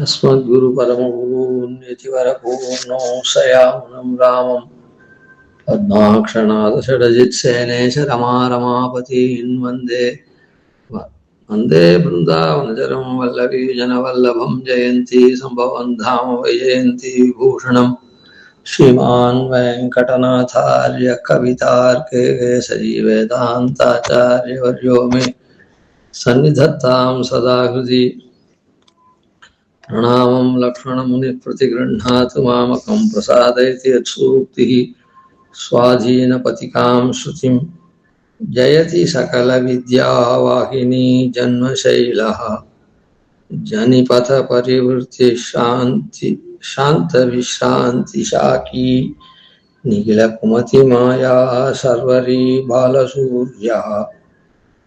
अस्मद्गुरु परमगुरून्यतिवरपूर्णो सयामुनं रामं पद्माक्षनाथषडजित्सेनेश रमारमापतीन् वन्दे बृन्दावनचरं वल्लवीजनवल्लभं जयन्ती सम्भवन् धाम वैजयन्ती विभूषणं श्रीमान् वेङ्कटनाथार्य कवितार्के सजीवेदान्ताचार्यवर्यो मे सन्निधत्तां सदा हृदि प्रणामं लक्ष्मणमुनिप्रतिगृह्णातु मामकं प्रसादयति यत्सूक्तिः स्वाधीनपतिकां श्रुतिं जयति सकलविद्यावाहिनी जन्मशैलः जनिपथपरिवृत्तिः शान्तविश्रान्तिशाकी निखिलकुमतिमाया सर्वरी बालसूर्यः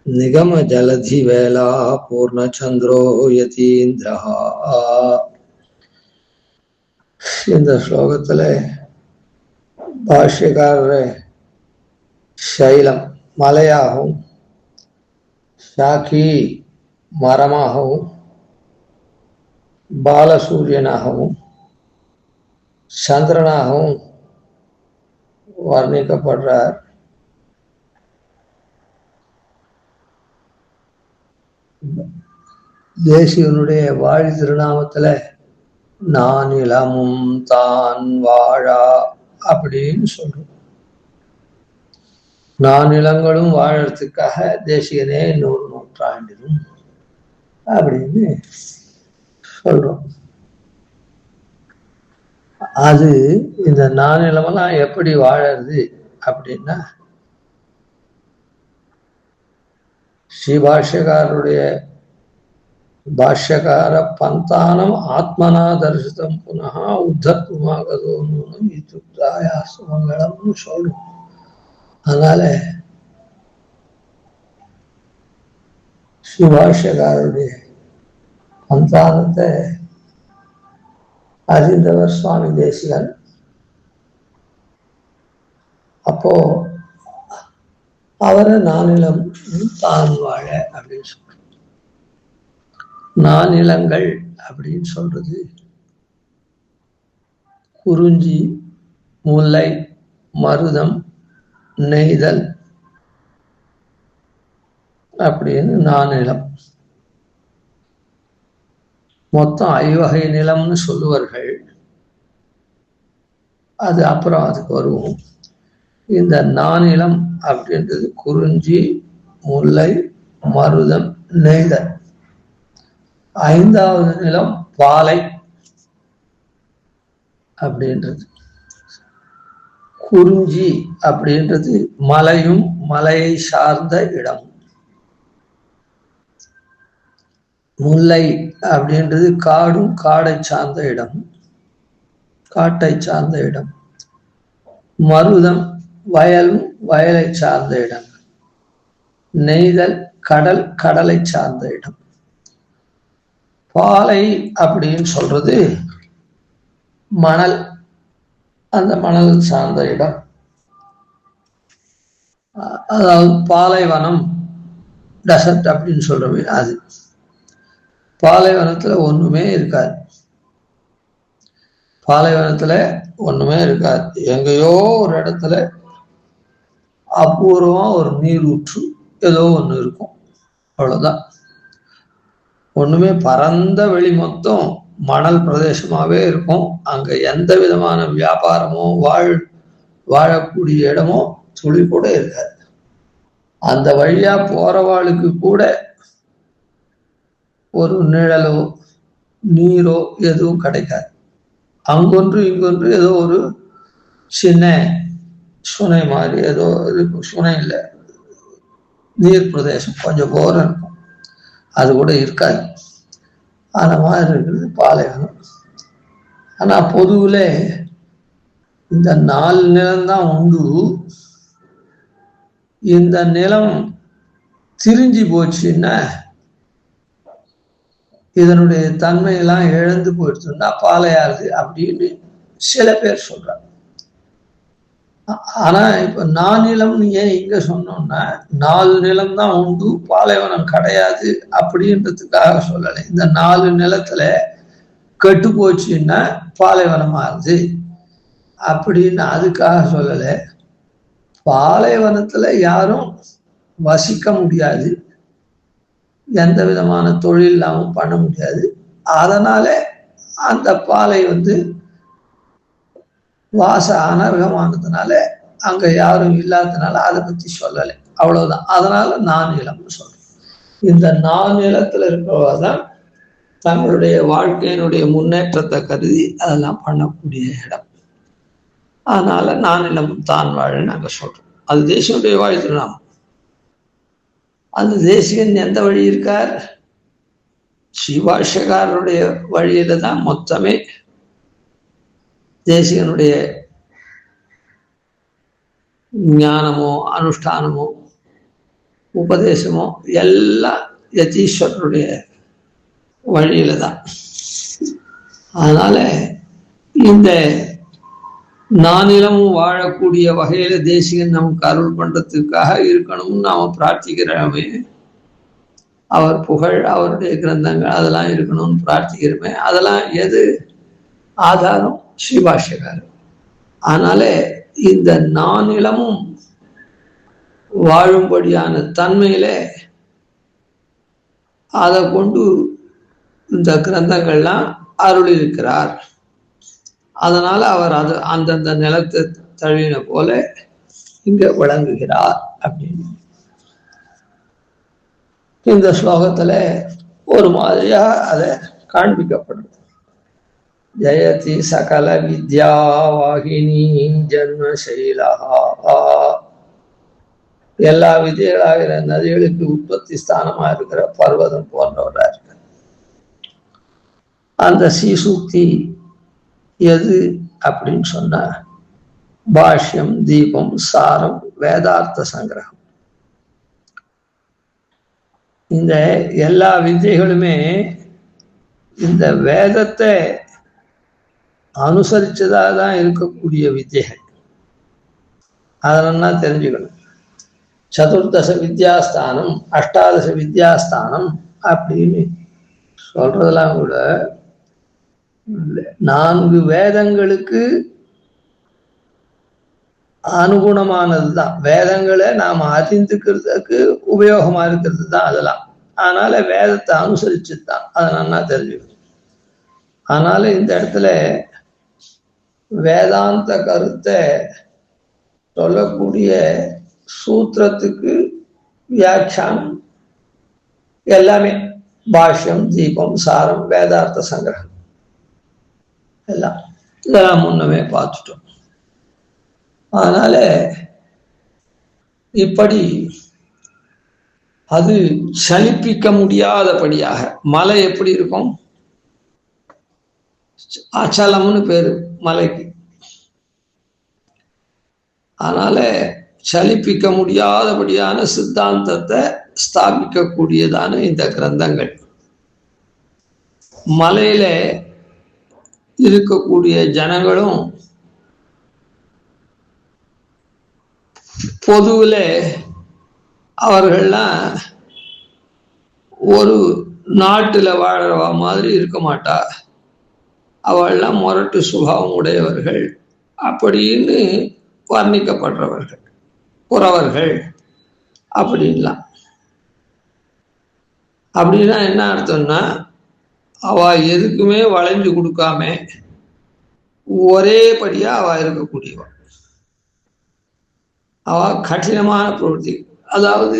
निगम जलधि वेला पूर्णचंद्रो यतीन्द्रः. இந்த ஸ்லோகத்துல பாஷ்யக்காரர் சைலம் மலையாகவும் ஷாக்கி மரமாகவும் பாலசூரியனாகவும் சந்திரனாகவும் வர்ணிக்கப்படுறார். தேசிகனுடைய வாழி திருநாமத்துல நான் இளமும் தான் வாழா அப்படின்னு சொல்றோம். நான் இளங்களும் வாழறதுக்காக தேசிகனே 100 நூற்றாண்டிலும் அப்படின்னு சொல்றோம். அது இந்த நானிலமெல்லாம் எப்படி வாழறது அப்படின்னா, ஸ்ரீ பாஷ்யக்காரருடைய பாஷ்யக்கார பந்தானம் ஆத்மனா தரிசிதம் புனः உத்தத்வமாகதோ நூனம் இத்துக்தாயாஸ்மங்கலம்னு சொல்றோம். அதனால ஸ்ரீ பாஷ்யக்காரருடைய பந்தானத்தை அறிந்தவர் சுவாமி தேசிகன். அப்போ அவரை நானிலம் தான் வாழ அப்படின்னு சொல்றோம். நானிலங்கள் அப்படின்னு சொல்றது குறிஞ்சி, முல்லை, மருதம், நெய்தல் அப்படின்னு நானிலம். மொத்தம் 5 வகை நிலம்னு சொல்லுவார்கள். அது அப்புறம் அதுக்கு வருவோம். இந்த நானிலம் அப்படின்றது குறிஞ்சி, முல்லை, மருதம், நெய்தல். 5வது நிலம் பாலை அப்படின்றது. குறிஞ்சி அப்படின்றது மலையும் மலையை சார்ந்த இடம். முல்லை அப்படின்றது காடும் காடை சார்ந்த இடம், காட்டை சார்ந்த இடம். மருதம் வயலும் வயலை சார்ந்த இடம். நெய்தல் கடல் கடலை சார்ந்த இடம். பாலை அப்படின்னு சொல்றது மணல், அந்த மணல் சார்ந்த இடம். அதாவது பாலைவனம், டெசர்ட் அப்படின்னு சொல்றோமே அது. பாலைவனத்துல ஒண்ணுமே இருக்காது. பாலைவனத்துல ஒண்ணுமே இருக்காது. எங்கேயோ ஒரு இடத்துல அபூர்வமா ஒரு நீரூற்று ஏதோ ஒண்ணு இருக்கும், அவ்வளவுதான். ஒண்ணுமே பரந்த வெளி மொத்தம் மணல் பிரதேசமாவே இருக்கும். அங்க எந்த விதமான வியாபாரமோ வாழக்கூடிய இடமோ துளி கூட இருக்காது. அந்த வழியா போறவாளுக்கு கூட ஒரு நிழலோ நீரோ எதுவும் கிடைக்காது. அங்கொன்று இங்கொன்று ஏதோ ஒரு சின்ன சுனை மாதிரி ஏதோ இருக்கும். சுனை இல்லை, நீர் பிரதேசம் கொஞ்சம் போரம் இருக்கும், அது கூட இருக்காது. அந்த மாதிரி இருக்கிறது பாலைவனம். ஆனா பொதுவுல இந்த 4 நிலம்தான் உண்டு. இந்த நிலம் திரிஞ்சு போச்சுன்னா, இதனுடைய தன்மையெல்லாம் இழந்து போயிடுச்சுன்னா பாலையாருது அப்படின்னு சில பேர் சொல்றாங்க. ஆனா இப்ப நானிலம் ஏன் இங்க சொன்னோம்னா, 4 நிலம் தான் உண்டு, பாலைவனம் கிடையாது அப்படின்றதுக்காக சொல்லலை. இந்த 4 நிலத்துல கெட்டு போச்சுன்னா பாலைவனமாகுது அப்படின்னு அதுக்காக சொல்லலை. பாலைவனத்துல யாரும் வசிக்க முடியாது, எந்த விதமான தொழில் இல்லாமல் பண்ண முடியாது. அதனால அந்த பாலை வாச அனர்கமானதுனால அங்க யாரும் இல்லாததுனால அதை பத்தி சொல்லலை, அவ்வளவுதான். அதனால நானிலம்னு சொல்றேன். இந்த நானிலத்துல இருக்கிறவதான் தங்களுடைய வாழ்க்கையினுடைய முன்னேற்றத்தை கருதி அதெல்லாம் பண்ணக்கூடிய இடம். அதனால நானிலம் தான் வாழன்னு நாங்க சொல்றோம். அது தேசியனுடைய வாழ்த்துனாம். அந்த தேசிகன் எந்த வழி இருக்கார்? ஸ்ரீபாஷ்யக்காரருடைய வழியில தான் மொத்தமே தேசிகனுடைய ஞானமோ அனுஷ்டானமோ உபதேசமோ எல்லாம் யதீஸ்வரருடைய வழியில தான். அதனால இந்த நானிலமும் வாழக்கூடிய வகையில தேசிகன் நமக்கு அருள் பண்றதுக்காக இருக்கணும்னு நாம பிரார்த்திக்கிறோமே. அவர் புகழ், அவருடைய கிரந்தங்கள் அதெல்லாம் இருக்கணும்னு பிரார்த்திக்கிறோமே. அதெல்லாம் எது ஆதாரம்? ஸ்ரீபாஷ்யக்காரர். அதனால இந்த நானிலமும் வாழும்படியான தன்மையில அதை கொண்டு இந்த கிரந்தங்கள்லாம் அருள் இருக்கிறார். அதனால அவர் அது அந்தந்த நிலத்தை தழுவின போல இங்க விளங்குகிறார் அப்படின்னு இந்த ஸ்லோகத்துல ஒரு மாதிரியா அதை காண்பிக்கப்படுது. ஜெயதி சகல வித்யா வாகினி ஜன்மசைலா, எல்லா விதிகளாகிற நதிகளுக்கு உற்பத்தி ஸ்தானமா இருக்கிற பர்வதம் போன்றவரா இருக்கு. அந்த சீசூக்தி எது அப்படின்னு சொன்னா பாஷ்யம், தீபம், சாரம், வேதார்த்த சங்கிரகம். இந்த எல்லா வித்தைகளுமே இந்த வேதத்தை அனுசரிச்சதாக தான் இருக்கக்கூடிய வித்தைகள். அதெல்லாம் தெரிஞ்சுக்கணும். சதுர்தச வித்யாஸ்தானம், அஷ்டாதச வித்யாஸ்தானம் அப்படின்னு சொல்றதெல்லாம் கூட 4 வேதங்களுக்கு அனுகுணமானதுதான். வேதங்களை நாம் அறிந்துக்கிறதுக்கு உபயோகமா இருக்கிறது தான் அதெல்லாம். அதனால வேதத்தை அனுசரிச்சு தான் அதை நல்லா தெரிஞ்சுக்கணும். அதனால இந்த இடத்துல வேதாந்த கருத்தை சொல்லக்கூடிய சூத்திரத்துக்கு வியாக்கியானம் எல்லாமே பாஷ்யம், தீபம், சாரம், வேதார்த்த சங்கிரகம் எல்லாம் இதெல்லாம் முன்னமே பார்த்துட்டோம். அதனால இப்படி அது சலிப்பிக்க முடியாதபடியாக மலை எப்படி இருக்கும்? அச்சலம்னு பேரு மலைக்கு. அதனால சலிப்பிக்க முடியாதபடியான சித்தாந்தத்தை ஸ்தாபிக்கக்கூடியதான இந்த கிரந்தங்கள். மலையில இருக்கக்கூடிய ஜனங்களும் பொதுவில் அவர்கள்லாம் ஒரு நாட்டில் வாழற மாதிரி இருக்க மாட்டா. அவள்லாம் முரட்டு சுபாவம் உடையவர்கள் அப்படின்னு வர்ணிக்கப்படுறவர்கள், புறவர்கள் அப்படின்லாம். அப்படின்னா என்ன அர்த்தம்னா, அவ எதுக்குமே வளைஞ்சு கொடுக்காம ஒரேபடியா அவ இருக்கக்கூடியவ. அவ கடினமான பிரவൃத்தி, அதாவது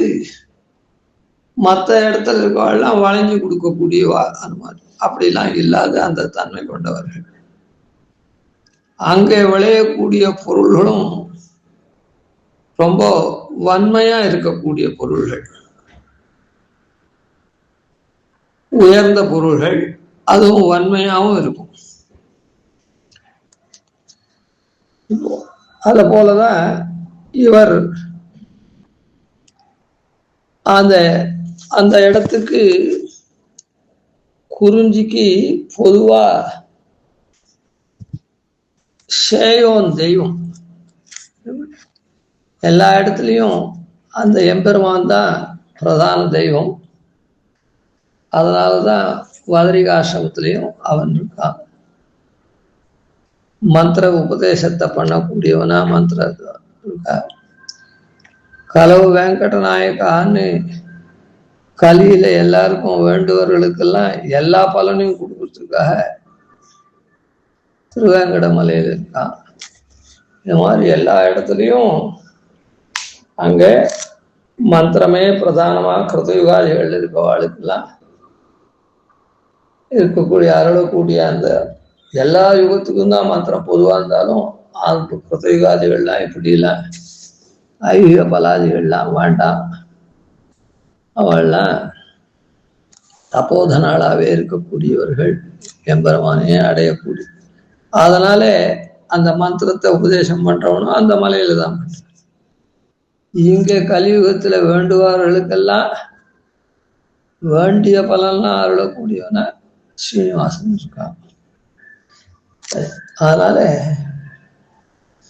மற்ற இடத்துல இருக்கவெல்லாம் வளைஞ்சு கொடுக்கக்கூடியவா அந்த மாதிரி. அப்படிலாம் இல்லாத அந்த தன்மை கொண்டவர்கள். அங்கே விளையக்கூடிய பொருள்களும் ரொம்ப வன்மையா இருக்கக்கூடிய பொருள்கள், உயர்ந்த பொருள்கள், அதுவும் வன்மையாகவும் இருக்கும். அத போலதான் இவர் அந்த இடத்துக்கு குறிஞ்சிக்கு பொதுவா சேயோன் தெய்வம். எல்லா இடத்துலையும் அந்த எம்பெருமான் தான் பிரதான தெய்வம். அதனாலதான் வாதிரிகாசிரமத்திலையும் அவன் இருக்கான். மந்திர உபதேசத்தை பண்ணக்கூடியவனா மந்திர இருக்கா. கலவு வெங்கடநாயக்கான்னு கலியில எல்லாருக்கும் வேண்டுவர்களுக்கெல்லாம் எல்லா பலனையும் கொடுக்கறதுக்காக திருவேங்கடமலையில் இருக்கான். இந்த மாதிரி எல்லா இடத்துலையும் அங்க மந்திரமே பிரதானமா கிருதயுகாதிகள் இருக்கவாளுக்கெல்லாம் இருக்கக்கூடிய அருளக்கூடிய அந்த எல்லா யுகத்துக்கும் தான் மந்திரம் பொதுவா இருந்தாலும் அந்த கிருதயுகாதிகள்லாம் இப்படிலாம் ஐகிக பலாதிகள்லாம் வேண்டாம். அவள்லாம் தபோதனாளாவே இருக்கக்கூடியவர்கள் எம்பெருமானையே அடையக்கூடிய. அதனால அந்த மந்திரத்தை உபதேசம் பண்றவனும் அந்த மலையில தான் பண்ற. இங்க கலியுகத்துல வேண்டுவார்களுக்கெல்லாம் வேண்டிய பலன்லாம் அருளக்கூடியவன ஸ்ரீனிவாசன் இருக்கான். அதனால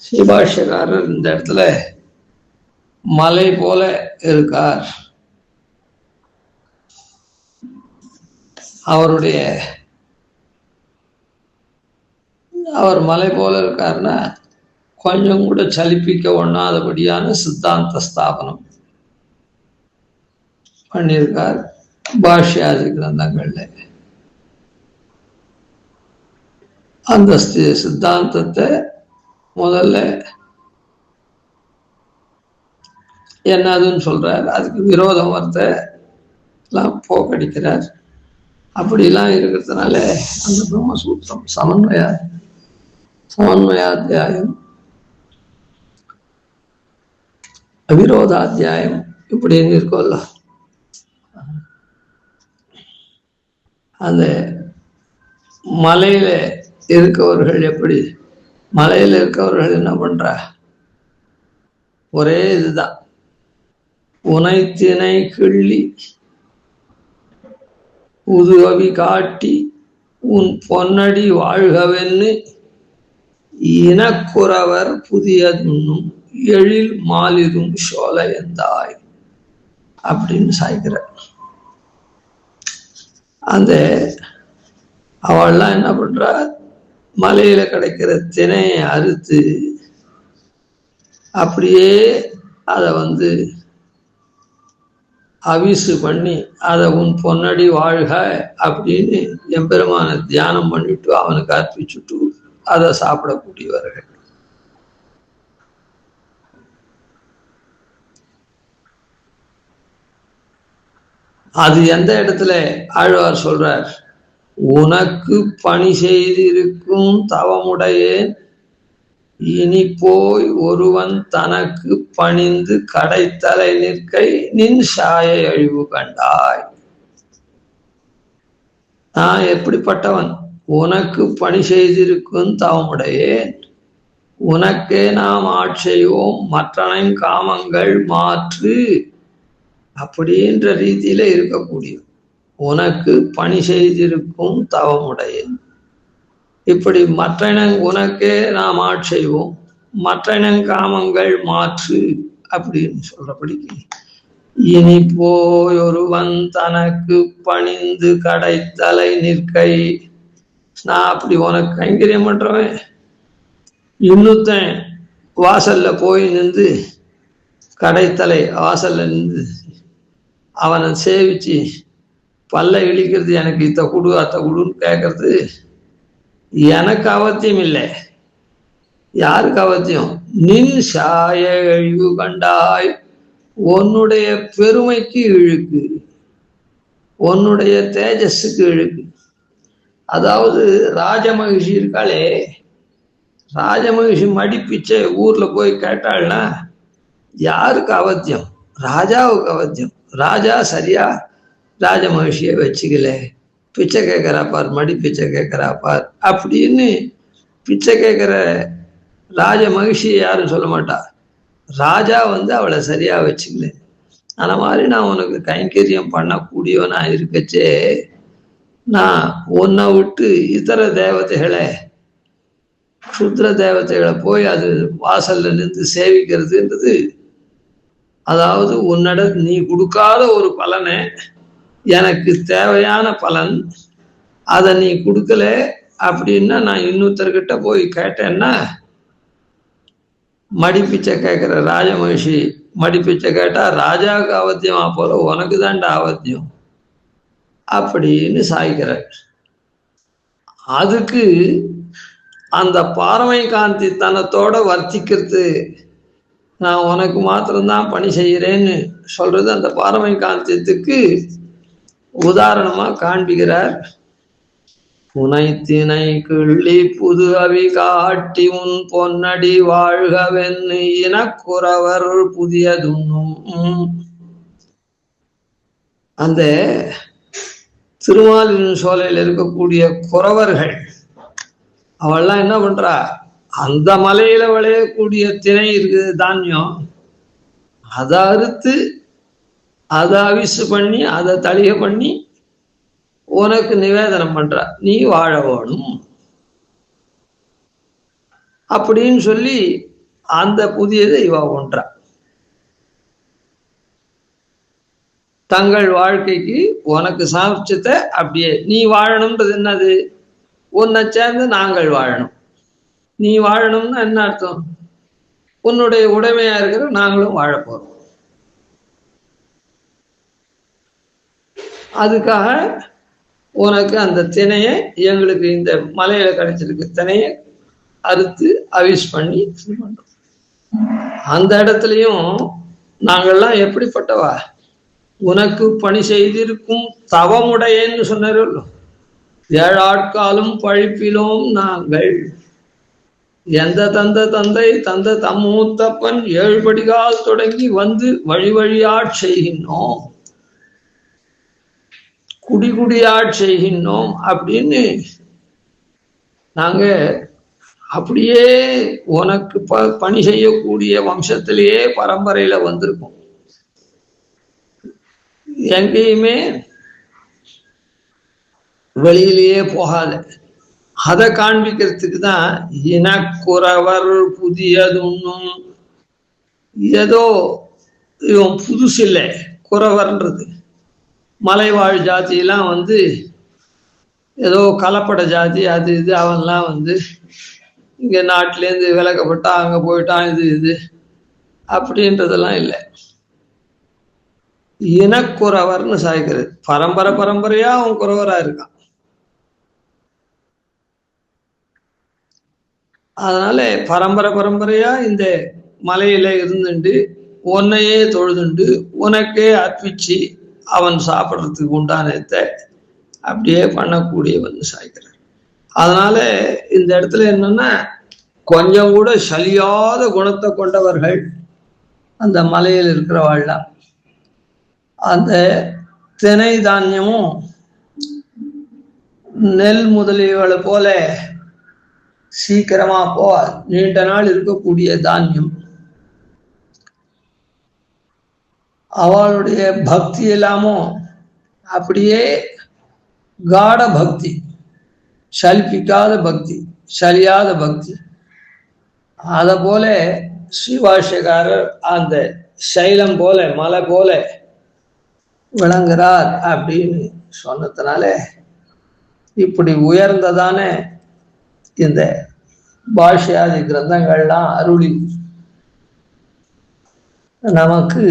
ஸ்ரீபாஷ்யக்காரர் இந்த இடத்துல மலை போல இருக்கார். அவர் மலை போல இருக்காருன்னா கொஞ்சம் கூட சலிப்பிக்க ஒண்ணாதபடியான சித்தாந்த ஸ்தாபனம் பண்ணியிருக்கார் பாஷ்யாதி கிரந்தங்கள்ல. அந்த சித்தாந்தத்தை முதல்ல என்னதுன்னு சொல்றார், அதுக்கு விரோதம் வார்த்தை எல்லாம் போக்கடிக்கிறார். அப்படிலாம் இருக்கிறதுனால அந்த பிரம்மசூத்திரம் சமன்வயாத்தியாயம் அவிரோதாத்தியாயம் இப்படின்னு இருக்கோம்ல, அந்த மலையில இருக்கவர்கள் எப்படி, மலையில இருக்கவர்கள் என்ன பண்ற, ஒரே இதுதான், உனைத்தினை கிள்ளி உதுகவி காட்டி உன் பொன்னடி வாழ்கவென்னு இனக்குறவர் புதியதுன்னும் எழில் மாலிதும் சோலையந்தாய் அப்படின்னு சாய்க்கிறார். அந்த அவள்லாம் என்ன பண்றா, மலையில கிடைக்கிற தினையை அறுத்து அப்படியே அதை அவிசு பண்ணி அதை உன் பொன்னடி வாழ்க அப்படின்னு எம்பெருமான தியானம் பண்ணிட்டு அவனுக்கு அர்ப்பிச்சுட்டு அதை சாப்பிடக்கூடியவர்கள். அது எந்த இடத்துல ஆழ்வார் சொல்றார், உனக்கு பணி செய்திருக்கும் தவமுடையேன் இனி போய் ஒருவன் தனக்கு பணிந்து கடைத்தலை நிற்கை நின் சாயை அழிவு கண்டாய். நான் எப்படிப்பட்டவன், உனக்கு பணி செய்திருக்கும் தவமுடையேன், உனக்கே நாம் ஆட்செய்வோம் மற்றனின் காமங்கள் மாற்று அப்படின்ற ரீதியில இருக்கக்கூடிய உனக்கு பணி செய்திருக்கும் தவமுடையேன். இப்படி மற்றனங் உனக்கே நாம் ஆட்செய்வோம் மற்றனங் காமங்கள் மாற்று அப்படின்னு சொல்றபடிக்கு இனி போய் ஒருவன் தனக்கு பணிந்து கடைத்தலை நிற்கை. நான் அப்படி உனக்கு கைங்கரியம் பண்றவன் இன்னொருத்தன் வாசல்ல போய் நின்று கடைத்தலை வாசல்ல நின்று அவனை சேவிச்சு பல்ல இழிக்கிறது, எனக்கு இத்த குடு அத்த குடுன்னு கேட்கறது எனக்கு அவத்தியம் இல்லை. யாருக்கு அவத்தியம், நின் சாய அழிவு கண்டாய், உன்னுடைய பெருமைக்கு இழுக்கு, உன்னுடைய தேஜஸுக்கு இழுக்கு. அதாவது ராஜமகிஷி இருக்காளே, ராஜமகிஷி மடிப்பிச்சை ஊர்ல போய் கேட்டாள்னா யாருக்கு அவத்தியம், ராஜாவுக்கு அவத்தியம். ராஜா சரியா ராஜமகிஷியை வச்சுக்கல, பிச்சை கேட்கிறா பார், மடி பிச்சை கேட்கிறா பார் அப்படின்னு பிச்சை கேட்கிற ராஜ மகிழ்ச்சியை யாரும் சொல்ல மாட்டா. ராஜா அவளை சரியா வச்சுக்கல. அந்த மாதிரி நான் உனக்கு கைங்கரியம் பண்ணக்கூடியவனா இருக்கச்சே நான் உன்னை விட்டு இதர தேவதைகளை சுத்ர தேவதைகளை போய் அது வாசல்ல நின்று சேவிக்கிறதுன்றது, அதாவது உன்னட நீ கொடுக்காத ஒரு பலனை எனக்கு தேவையான பலன் அதை நீ கொடுக்கல அப்படின்னா நான் இன்னொருத்தர்கிட்ட போய் கேட்டேன்னா மடிப்பிச்சை கேட்கிற ராஜமகிஷி மடிப்பிச்சை கேட்டா ராஜாவுக்கு அவத்தியமா போல உனக்கு தான்டா அவத்தியம் அப்படின்னு சாய்க்கிறார். அதுக்கு அந்த பாரமை காந்தி தனத்தோட வர்த்திக்கிறது, நான் உனக்கு மாத்திரம்தான் பணி செய்கிறேன்னு சொல்றது அந்த பாரமை காந்தியத்துக்கு உதாரணமா காண்பிக்கிறார். புனை திணை கிள்ளி புது அவி காட்டி உன் பொன்னடி வாழ்கவென்னு இனக்குறவர் புதியதுன்னும். அந்த திருமாலின் சோலையில் இருக்கக்கூடிய குறவர்கள் அவள்லாம் என்ன பண்றா, அந்த மலையில விளையக்கூடிய திணை இருக்குது தானியம், அதை அறுத்து அதை அவிசு பண்ணி அதை தளிக பண்ணி உனக்கு நிவேதனம் பண்ற, நீ வாழ வேணும் அப்படின்னு சொல்லி அந்த புதியதை இவ ஒன்றா தங்கள் வாழ்க்கைக்கு உனக்கு சாட்சியத்தை அப்படியே நீ வாழணும்ன்றது என்னது, உன்னை சேர்ந்து நாங்கள் வாழணும். நீ வாழணும்னா என்ன அர்த்தம், உன்னுடைய உடைமையா இருக்கிற நாங்களும் வாழ போறோம். அதுக்காக உனக்கு அந்த திணையை எங்களுக்கு இந்த மலையில கிடைச்சிருக்கு திணையை அறுத்து அவிஸ் பண்ணி பண்றோம். அந்த இடத்துலயும் நாங்கள்லாம் எப்படிப்பட்டவா, உனக்கு பணி செய்திருக்கும் தவமுடையன்னு சொன்னார்கள். 7 ஆட்காலும் பழிப்பிலோம் நாங்கள், எந்த தந்தை தந்த தம்மூத்தப்பன் 7 படிகால் தொடங்கி வந்து வழி வழியாட் செய்கின்றோம், குடிகுடியாட் செய்கின்றோம் அப்படின்னு நாங்க அப்படியே உனக்கு பணி செய்யக்கூடிய வம்சத்திலேயே பரம்பரையில வந்திருக்கோம். எங்கேயுமே வெளியிலேயே போகாத, அதை காண்பிக்கிறதுக்கு தான் இனக்குறவர் புதியதுன்னும். ஏதோ இவன் புதுசு இல்லை குறவர்ன்றது, மலைவாழ் ஜாதியெல்லாம் வந்து ஏதோ கலப்பட ஜாதி அது இது அவன்லாம் வந்து இங்க நாட்டிலேருந்து விலக்கப்பட்டா அங்க போயிட்டான் இது அப்படின்றதெல்லாம் இல்லை. இனக்குறவர்னு சாய்க்கிறது, பரம்பரையா அவன் குறவரா இருக்கான். அதனால பரம்பரையா இந்த மலையில இருந்துட்டு உன்னையே தொழுதுண்டு உனக்கே அர்ப்பிச்சு அவன் சாப்பிட்றதுக்கு உண்டானத்தை அப்படியே பண்ணக்கூடியவன் சாய்க்கிறார். அதனால இந்த இடத்துல என்னன்னா, கொஞ்சம் கூட சலியாத குணத்தை கொண்டவர்கள் அந்த மலையில் இருக்கிறவாள்லாம். அந்த திணை தானியமும் நெல் முதலியவளை போல சீக்கிரமா நீண்ட நாள் இருக்கக்கூடிய தானியம். அவளுடைய பக்தி எல்லாமும் அப்படியே காட பக்தி, சலிப்பிக்காத பக்தி, சலியாத பக்தி. அத போல ஸ்ரீபாஷ்யக்காரர் அந்த சைலம் போல மலை போல விளங்குறார் அப்படின்னு சொன்னதுனால இப்படி உயர்ந்ததான இந்த பாஷ்யாதி கிரந்தங்கள்லாம் அருளி நமக்கு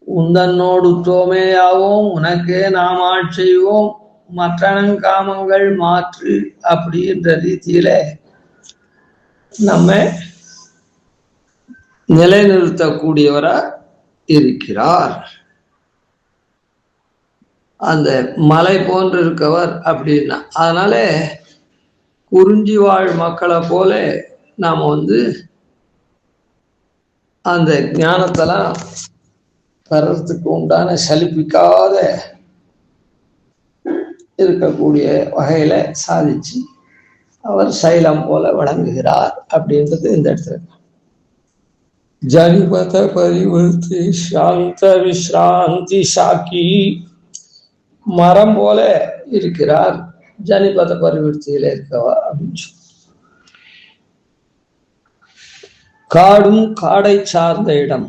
உந்தன்னோடு தோமேயாவோம் உனக்கே நாம் ஆட்செய்வோம் மற்றனங்காமங்கள் மாற்று அப்படின்ற ரீதியில நம்ம நிலைநிறுத்தக்கூடியவரா இருக்கிறார். அந்த மலை போன்று இருக்கவர் அப்படின்னா, அதனால குறிஞ்சி வாழ் மக்களை போல நாம அந்த ஞானத்தெல்லாம் பெறறதுக்கு உண்டான சலிப்பிக்காத இருக்கக்கூடிய வகையில சாதிச்சு அவர் சைலம் போல வழங்குகிறார் அப்படின்றது இந்த இடத்துல. ஜனிபத பரிவர்த்தி சாந்த விஸ்ராந்தி சாக்கி மரம் போல இருக்கிறார், ஜனிபத பரிவர்த்தியில இருக்கவா அப்படின்னு சொல்லி. காடும் காடை சார்ந்த இடம்,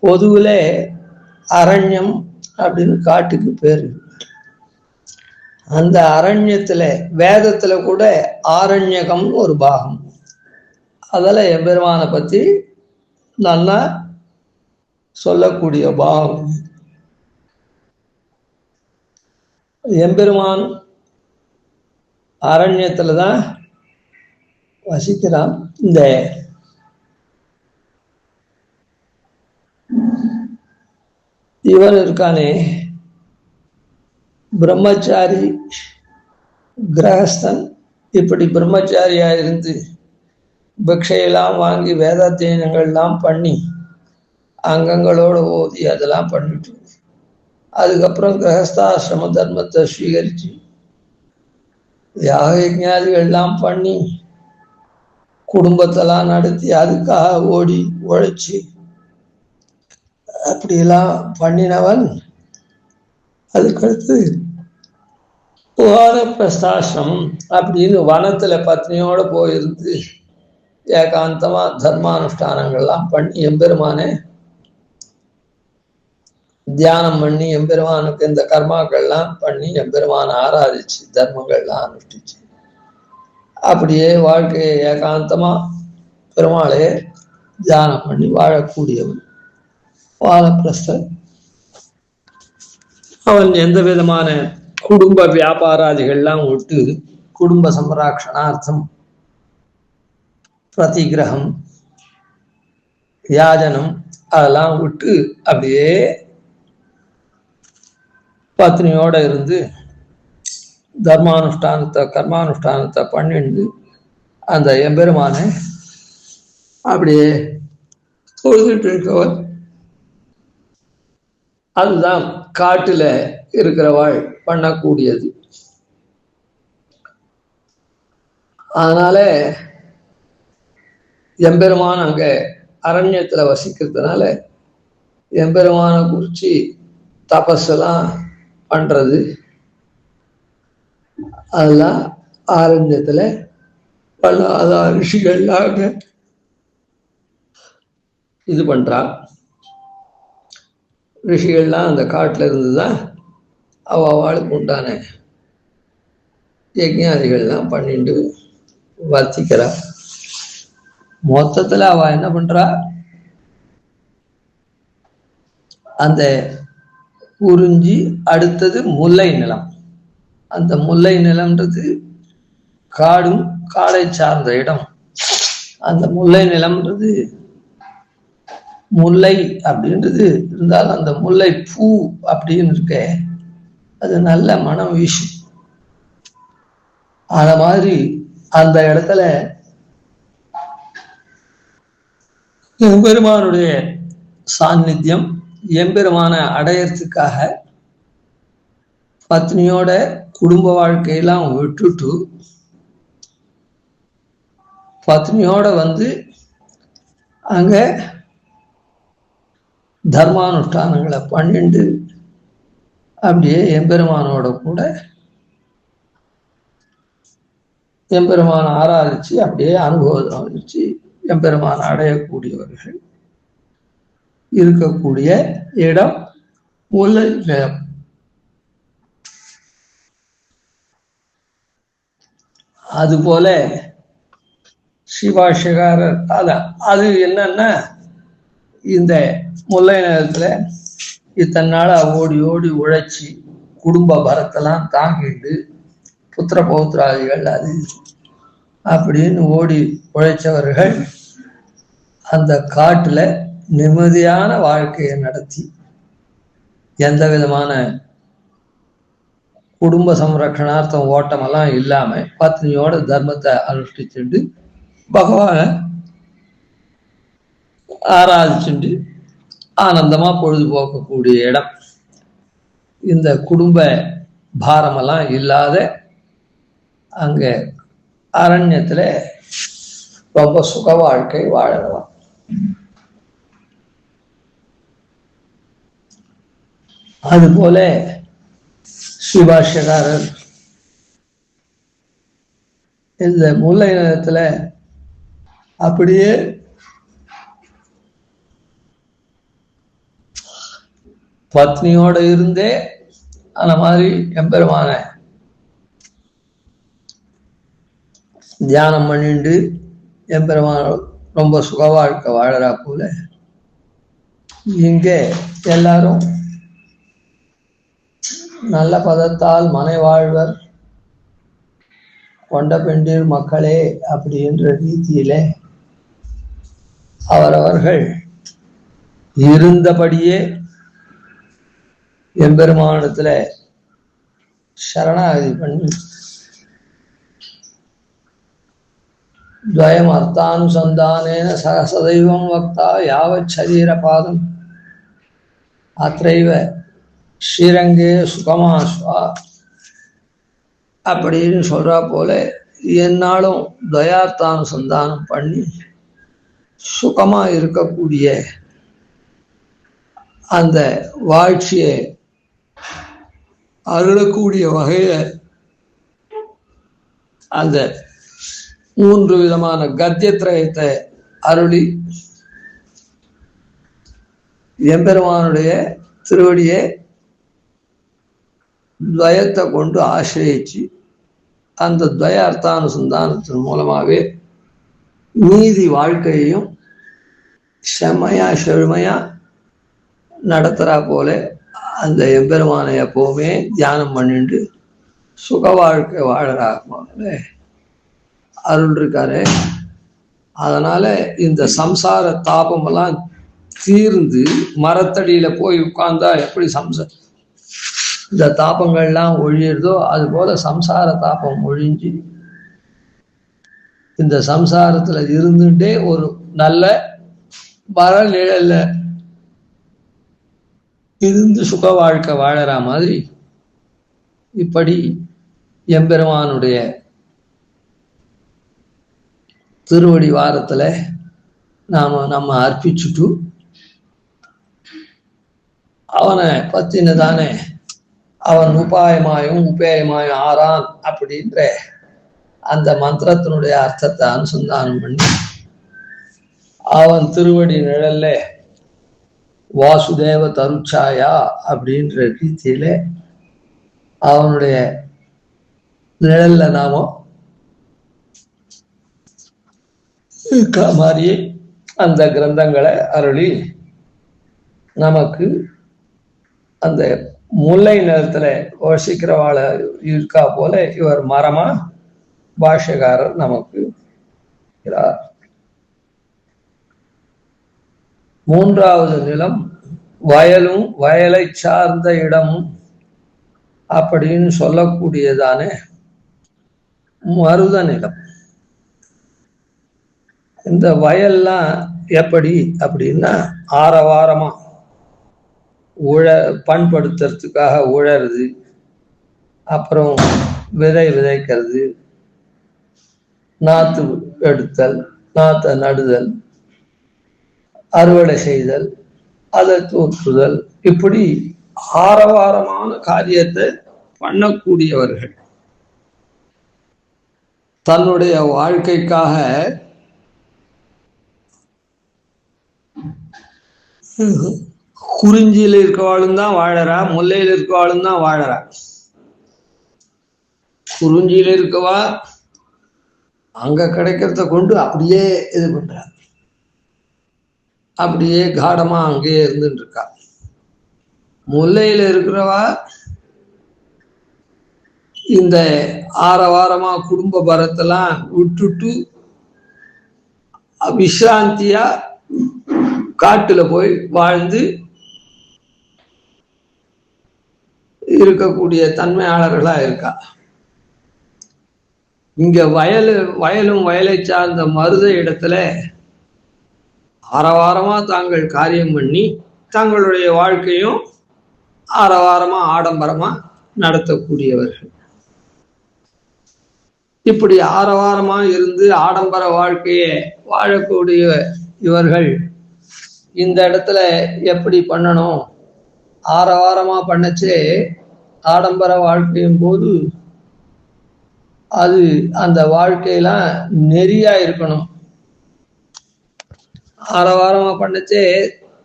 பொதுவில அரண்யம் அப்படின்னு காட்டுக்கு பேரு. அந்த அரண்யத்துல வேதத்துல கூட ஆரண்யகம் ஒரு பாகம், அதில் எம்பெருமானை பற்றி நல்லா சொல்லக்கூடிய பாகம். எம்பெருமான் அரண்யத்துல தான் வசிக்கிறான். இந்த இவன் இருக்கானே பிரம்மச்சாரி கிரகஸ்தன், இப்படி பிரம்மச்சாரியா இருந்து பிக்ஷையெல்லாம் வாங்கி வேதாத்தியனங்கள்லாம் பண்ணி அங்கங்களோட ஓதி அதெல்லாம் பண்ணிட்டு அதுக்கப்புறம் கிரகஸ்தாசிரம தர்மத்தை ஸ்வீகரித்து யாக யஜ்ஞாதிகள்லாம் பண்ணி குடும்பத்தெல்லாம் நடத்தி அதுக்காக ஓடி உழைச்சி அப்படியெல்லாம் பண்ணினவன் அதுக்கடுத்து வானப்பிரஸ்தாசிரமம் அப்படின்னு வனத்துல பத்னியோட போயிருந்து ஏகாந்தமா தர்மானுஷ்டானங்கள்லாம் பண்ணி எம்பெருமானே தியானம் பண்ணி எம்பெருமானுக்கு இந்த கர்மாக்கள்லாம் பண்ணி எம்பெருமானை ஆராதிச்சு தர்மங்கள்லாம் அனுஷ்டிச்சு அப்படியே வாழ்க்கையை ஏகாந்தமா பெருமாளையே தியானம் பண்ணி வாழக்கூடியவன் வானப்பிரஸ்தன். அவன் எந்த விதமான குடும்ப வியாபாராதிகள்லாம் விட்டு குடும்ப சம்ராட்சணார்த்தம் பிரதிகிரகம் யாஜனம் அதெல்லாம் விட்டு அப்படியே பத்னியோட இருந்து தர்மானுஷ்டானத்தை கர்மானுஷ்டானத்தை பண்ணிண்டு அந்த எம்பெருமானை அப்படியே தொழுதுட்டு இருக்கவன். அதுதான் காட்டுல இருக்கிறவாள் பண்ணக்கூடியது. அதனால எம்பெருமான் அங்க அரண்யத்துல வசிக்கிறதுனால எம்பெருமானை குறிச்சு தபஸெல்லாம் பண்றது அதெல்லாம் ஆரண்யத்துல பண்ண ரிஷிகள்லாம் இது பண்றா. ரிஷிகள்லாம் அந்த காட்டுல இருந்துதான் அவளுக்கு உண்டான யஜ்ஞாதிகள்லாம் பண்ணிட்டு வர்த்திக்கிறா. மொத்தத்துல அவ என்ன பண்றா, அந்த குறிஞ்சி அடுத்தது முல்லை நிலம். அந்த முல்லை நிலம்ன்றது காடும் காடை சார்ந்த இடம். அந்த முல்லை நிலம்ன்றது முல்லை அப்படின்றது இருந்தாலும் அந்த முல்லை பூ அப்படின்னு இருக்க அது நல்ல மனம் வீசும். அத மாதிரி அந்த இடத்துல எம்பெருமானுடைய சாநித்தியம் எம்பெருமான அடையறதுக்காக பத்னியோட குடும்ப வாழ்க்கையெல்லாம் விட்டுட்டு பத்னியோட வந்து அங்க தர்மானுஷ்டானங்களை பண்ணிண்டு அப்படியே எம்பெருமானோட கூட எம்பெருமான ஆராதிச்சு அப்படியே அனுபவத்தை வச்சு எம்பெருமான அடையக்கூடியவர்கள் இருக்கக்கூடிய இடம் முல்லை நிலம். அதுபோல ஸ்ரீபாஷ்யக்காரர் அது என்னன்னா இந்த முல்லை நிலத்துல இத்தனை நாளா ஓடி ஓடி உழைச்சி குடும்ப பரத்தெல்லாம் தாங்கிட்டு புத்திர பௌத்திராதிகள் அது அப்படின்னு ஓடி உழைச்சவர்கள் அந்த காட்டுல நிம்மதியான வாழ்க்கையை நடத்தி எந்த விதமான குடும்ப சம்ரக்ஷணார்த்தம் ஓட்டமெல்லாம் இல்லாம பத்னியோட தர்மத்தை அனுஷ்டிச்சுட்டு பகவான ஆராதிச்சுட்டு ஆனந்தமா பொழுதுபோக்கக்கூடிய இடம். இந்த குடும்ப பாரமெல்லாம் இல்லாத அங்க அரண்யத்துல ரொம்ப சுக வாழ்க்கை வாழலாம். அதுபோல ஸ்ரீபாஷ்யக்காரர் இந்த முல்லை நிலத்துல அப்படியே பத்னியோட இருந்தே அந்த மாதிரி எம்பெருமான தியானம் பண்ணிண்டு எம்பெருமான் ரொம்ப சுக வாழ்க்கை வாழறா போல இங்கே எல்லாரும் நல்ல பதத்தால் மனை வாழ்வர் கொண்ட பெண்டிர் மக்களே அப்படின்ற ரீதியில அவரவர்கள் இருந்தபடியே எம்பெருமானத்துல சரணாகதி பண்ணி துவயம் அர்த்தானுசந்தானேன சதைவம் வக்தா யாவத் சரீர பாதம் அத்ரைவ ஸ்ரீரங்கே சுகமாஸ்வா அப்படின்னு சொல்றா போல என்னாலும் துவயார்த்தானுசந்தானம் பண்ணி சுகமா இருக்கக்கூடிய அந்த வாழ்ச்சியை அருளக்கூடிய வகையில அந்த 3 விதமான கத்தியத்திரயத்தை அருளி எம்பெருமானுடைய திருவடியை துவயத்தை கொண்டு ஆசிரியிச்சு அந்த துவய அர்த்தானுசந்தானத்தின் மூலமாகவே நீதி வாழ்க்கையையும் செம்மையா நடத்துறா போல அந்த எம்பெருமானை எப்பவுமே தியானம் பண்ணிட்டு சுக வாழ்க்கை வாழறா போல அருள் இருக்காரு. அதனால இந்த சம்சார தாபமெல்லாம் தீர்ந்து மரத்தடியில போய் உட்கார்ந்தா எப்படி இந்த தாபங்கள்லாம் ஒழியிறதோ அது போல சம்சார தாபம் ஒழிஞ்சு இந்த சம்சாரத்துல இருந்துட்டே ஒரு நல்ல மர நிழல்ல இருந்து சுக வாழ்க்கை வாழற மாதிரி இப்படி எம்பெருமானுடைய திருவடி வாரத்துல நம்ம அர்ப்பிச்சுட்டு அவனை பத்தினதானே அவன் உபாயமாயும் உபேயமாயும் ஆறான் அப்படின்ற அந்த மந்திரத்தினுடைய அர்த்தத்தை அனுசந்தானம் பண்ணி அவன் திருவடி நிழல்ல வாசுதேவ தருச்சாயா அப்படின்ற ரீதியில அவனுடைய நிழல்ல நாம மாதிரி அந்த கிரந்தங்களை அருளி நமக்கு அந்த முல்லை நிலத்துல வசிக்கிறவாள இருக்கா போல இவர் மரமா பாஷ்யக்காரர் நமக்கு இருக்கிறார். 3வது நிலம் வயலும் வயலை சார்ந்த இடமும் அப்படின்னு சொல்லக்கூடியதான மருத நிலம். இந்த வயல்லாம் எப்படி அப்படின்னா ஆரவாரமா பண்படுத்துறதுக்காக உழறது, அப்புறம் விதைக்கிறது, நாத்து எடுத்தல், நாத்தை நடுதல், அறுவடை செய்தல், அதை தூற்றுதல், இப்படி ஆரவாரமான காரியத்தை பண்ணக்கூடியவர்கள் தன்னுடைய வாழ்க்கைக்காக குறிஞ்சியில் இருக்கவாளும் தான் வாழறா, முல்லையில் இருக்கவாளும் தான் வாழறா. குறிஞ்சியில இருக்கவா அங்க கிடைக்கிறத கொண்டு அப்படியே இது பண்றா, அப்படியே காடமா அங்கேயே இருந்துட்டு இருக்கா. முல்லையில இருக்கிறவா இந்த ஆரவாரமா குடும்ப பரத்தெல்லாம் விட்டுட்டு விசிராந்தியா காட்டுல போய் வாழ்ந்து இருக்கக்கூடிய தன்மையாளர்களா இருக்கா. இங்க வயலும் வயலை சார்ந்த மருத இடத்துல ஆரவாரமா தாங்கள் காரியம் பண்ணி தங்களுடைய வாழ்க்கையும் ஆரவாரமா ஆடம்பரமா நடத்தக்கூடியவர்கள். இப்படி ஆரவாரமா இருந்து ஆடம்பர வாழ்க்கையை வாழக்கூடிய இவர்கள் இந்த இடத்துல எப்படி பண்ணணும்? ஆரவாரமா பண்ணச்சே ஆடம்பர வாழ்க்கையும் போது அது அந்த வாழ்க்கையெல்லாம் நெறியா இருக்கணும். ஆரவாரமா பண்ணச்சே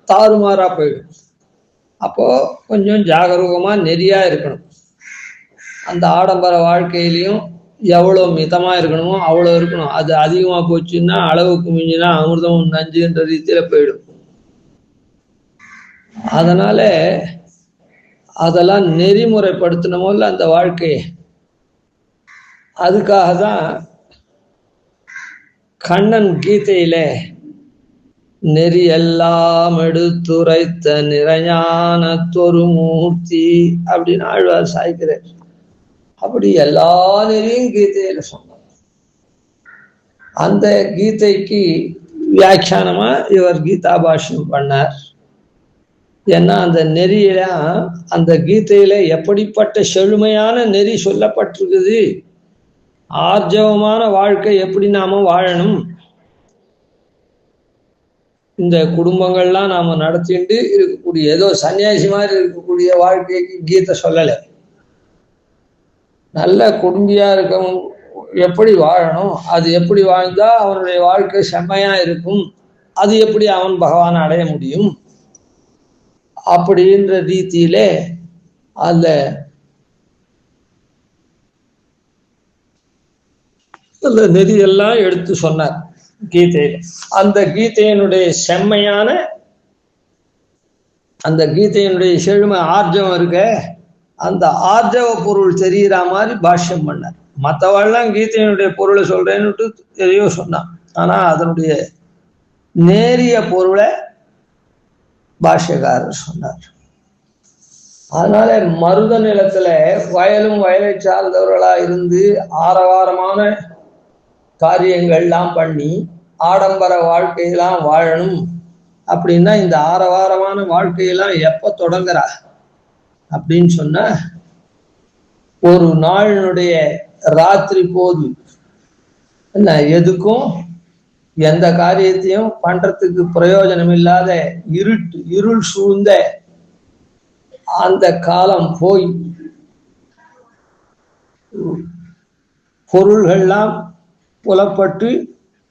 தாறுமாறா போயிடும். அப்போ கொஞ்சம் ஜாகரூகமா நெறியா இருக்கணும். அந்த ஆடம்பர வாழ்க்கையிலையும் எவ்வளோ மிதமா இருக்கணுமோ அவ்வளோ இருக்கணும். அது அதிகமா போச்சுன்னா அளவுக்கு மிஞ்சினா அமிர்தமும் நஞ்சுன்ற ரீதியில போயிடும். அதனால அதெல்லாம் நெறிமுறைப்படுத்தணுமோ இல்லை அந்த வாழ்க்கையை. அதுக்காக தான் கண்ணன் கீதையில நெறி எல்லாம் எடுத்துரைத்த நிறைஞானத்தொரு மூர்த்தி அப்படின்னு ஆழ்வார் சாய்க்கிறார். அப்படி எல்லா நெறியும் கீதையில சொன்னார். அந்த கீதைக்கு வியாக்கியானமா இவர் கீதா பாஷ்யம் பண்ணார். ஏன்னா அந்த நெறியில அந்த கீதையில எப்படிப்பட்ட செழுமையான நெறி சொல்லப்பட்டிருக்குது, ஆர்ஜவமான வாழ்க்கை எப்படி நாம வாழணும், இந்த குடும்பங்கள்லாம் நாம நடத்திட்டு இருக்கக்கூடிய ஏதோ சன்னியாசி மாதிரி இருக்கக்கூடிய வாழ்க்கைக்கு கீதை சொல்லலை. நல்ல குடும்பியா இருக்கவும் எப்படி வாழணும், அது எப்படி வாழ்ந்தா அவனுடைய வாழ்க்கை செம்மையா இருக்கும், அது எப்படி அவன் பகவானை அடைய முடியும் அப்படின்ற ரீதியிலே அந்த நெறியெல்லாம் எடுத்து சொன்னார் கீதையில. அந்த கீதையினுடைய செம்மையான அந்த கீதையினுடைய செழுமை ஆர்ஜவம் இருக்க, அந்த ஆர்ஜவ பொருள் தெரிகிற மாதிரி பாஷ்யம் பண்ணார். மற்றவாள்லாம் கீதையினுடைய பொருளை சொல்றேன்னுட்டு எதையோ சொன்னான். ஆனா அதனுடைய நேரிய பொருளை பாஷ்யக்காரர் சொன்னார். அதனால மருத நிலத்துல வயலும் வயலை சார்ந்தவர்களா இருந்து ஆரவாரமான காரியங்கள்லாம் பண்ணி ஆடம்பர வாழ்க்கையெல்லாம் வாழணும் அப்படின்னா இந்த ஆரவாரமான வாழ்க்கையெல்லாம் எப்ப தொடங்குறா அப்படின்னு சொன்ன, ஒரு நாளினுடைய ராத்திரி போது என்ன எதுக்கும் எந்த காரியத்தையும் பண்றதுக்கு பிரயோஜனம் இல்லாத இருள் சூழ்ந்த அந்த காலம் போய் பொருள்கள்லாம் புலப்பட்டு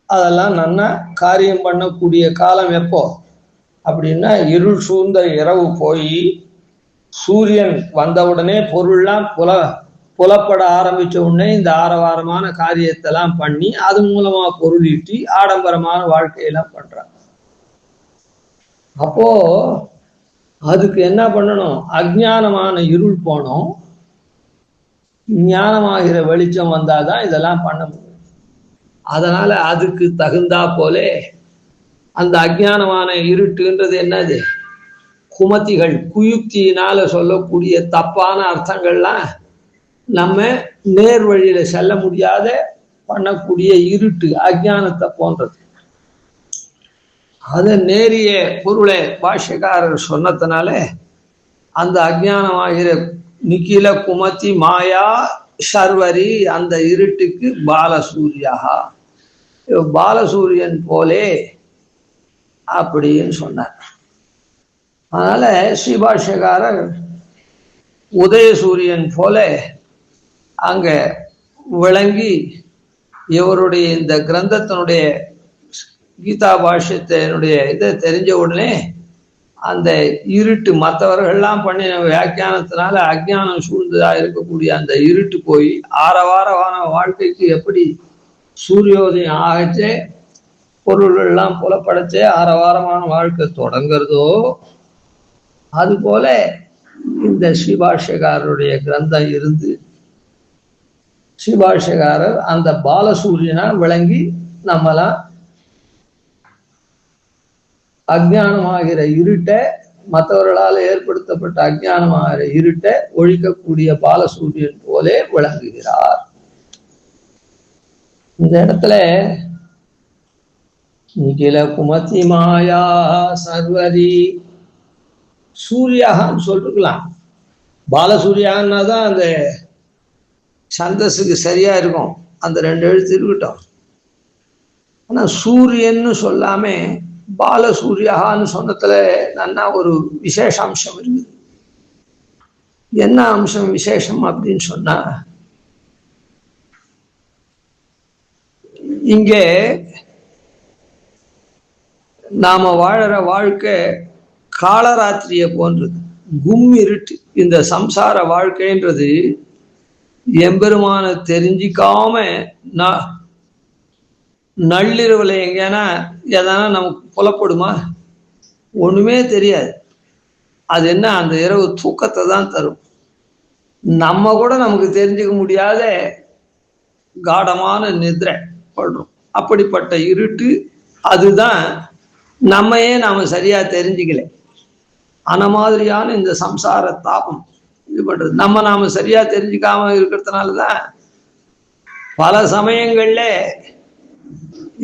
அதெல்லாம் நன்னா காரியம் பண்ணக்கூடிய காலம் எப்போ அப்படின்னா, இருள் சூழ்ந்த இரவு போய் சூரியன் வந்தவுடனே பொருள்லாம் புலப்பட ஆரம்பிச்ச உடனே இந்த ஆரவாரமான காரியத்தெல்லாம் பண்ணி அது மூலமா பொருள் ஈட்டி ஆடம்பரமான வாழ்க்கையெல்லாம் பண்றாங்க. அப்போ அதுக்கு என்ன பண்ணணும், அஜ்ஞானமான இருள் போனோம், ஞானமாகிற வெளிச்சம் வந்தாதான் இதெல்லாம் பண்ண முடியும். அதனால அதுக்கு தகுந்தா போலே அந்த அஜ்ஞானமான இருட்டுன்றது என்னது, குமத்திகள், குயுக்தியினால சொல்லக்கூடிய தப்பான அர்த்தங்கள்லாம் நம்ம நேர் வழியில செல்ல முடியாத பண்ணக்கூடிய இருட்டு அஜ்ஞானத்தை போன்றது. அது நேரிய பொருளை பாஷ்யக்காரர் சொன்னதுனால அந்த அஜ்ஞானமாகிற நிக்கில குமத்தி மாயா சர்வரி அந்த இருட்டுக்கு பாலசூரியா, பாலசூரியன் போலே அப்படின்னு சொன்னார். அதனால ஸ்ரீபாஷ்யக்காரர் உதயசூரியன் போல அங்க விளங்கி இவருடைய இந்த கிரந்தத்தினுடைய கீதா பாஷ்யத்தினுடைய இதை தெரிஞ்ச உடனே அந்த இருட்டு மற்றவர்கள்லாம் பண்ணின வியாக்கியானத்தினால அஜ்ஞானம் சூழ்ந்ததா இருக்கக்கூடிய அந்த இருட்டு போய் ஆரவாரமான வாழ்க்கைக்கு எப்படி சூரியோதயம் ஆகச்சே பொருள்கள்லாம் புலப்படச்சே ஆரவாரமான வாழ்க்கை தொடங்குறதோ அது போல இந்த ஸ்ரீபாஷ்யக்காரருடைய கிரந்தம் இருந்து ஸ்ரீபாஷ்யக்காரர் அந்த பாலசூரியனா விளங்கி நம்மலாம் அஜ்ஞானமாகிற இருட்டை, மற்றவர்களால் ஏற்படுத்தப்பட்ட அஜ்ஞானமாகிற இருட்டை ஒழிக்கக்கூடிய பாலசூரியன் போலே விளங்குகிறார். இந்த இடத்துல நிகில குமதி மாயா சர்வரி சூர்யாகான்னு சொல்லிருக்கலாம். பாலசூர்யான்னா தான் அந்த சந்தஸுக்கு சரியா இருக்கும், அந்த 2 எழுத்து இருக்கட்டும். ஆனா சூரியன்னு சொல்லாம பாலசூர்யான்னு சொன்னதுல நன்னா ஒரு விசேஷ அம்சம் இருக்குது. என்ன அம்சம் விசேஷம் அப்படின்னு சொன்னா, இங்கே நாம வாழற வாழ்க்கை காலராத்திரிய போன்றது, கும் இருட்டு. இந்த சம்சார வாழ்க்கைன்றது எம்பெருமான தெரிஞ்சிக்காம நள்ளிரவுல எங்கன்னா எதனா நமக்கு புலப்படுமா? ஒண்ணுமே தெரியாது. அது என்ன, அந்த இரவு தூக்கத்தை தான் தரும். நம்ம கூட நமக்கு தெரிஞ்சுக்க முடியாத காடமான நித்ரை படுறோம். அப்படிப்பட்ட இருட்டு அதுதான். நம்மையே நாம சரியா தெரிஞ்சுக்கல. அந்த மாதிரியான இந்த சம்சார தாபம் இது பண்றது நாம சரியா தெரிஞ்சுக்காம இருக்கிறதுனாலதான் பல சமயங்கள்ல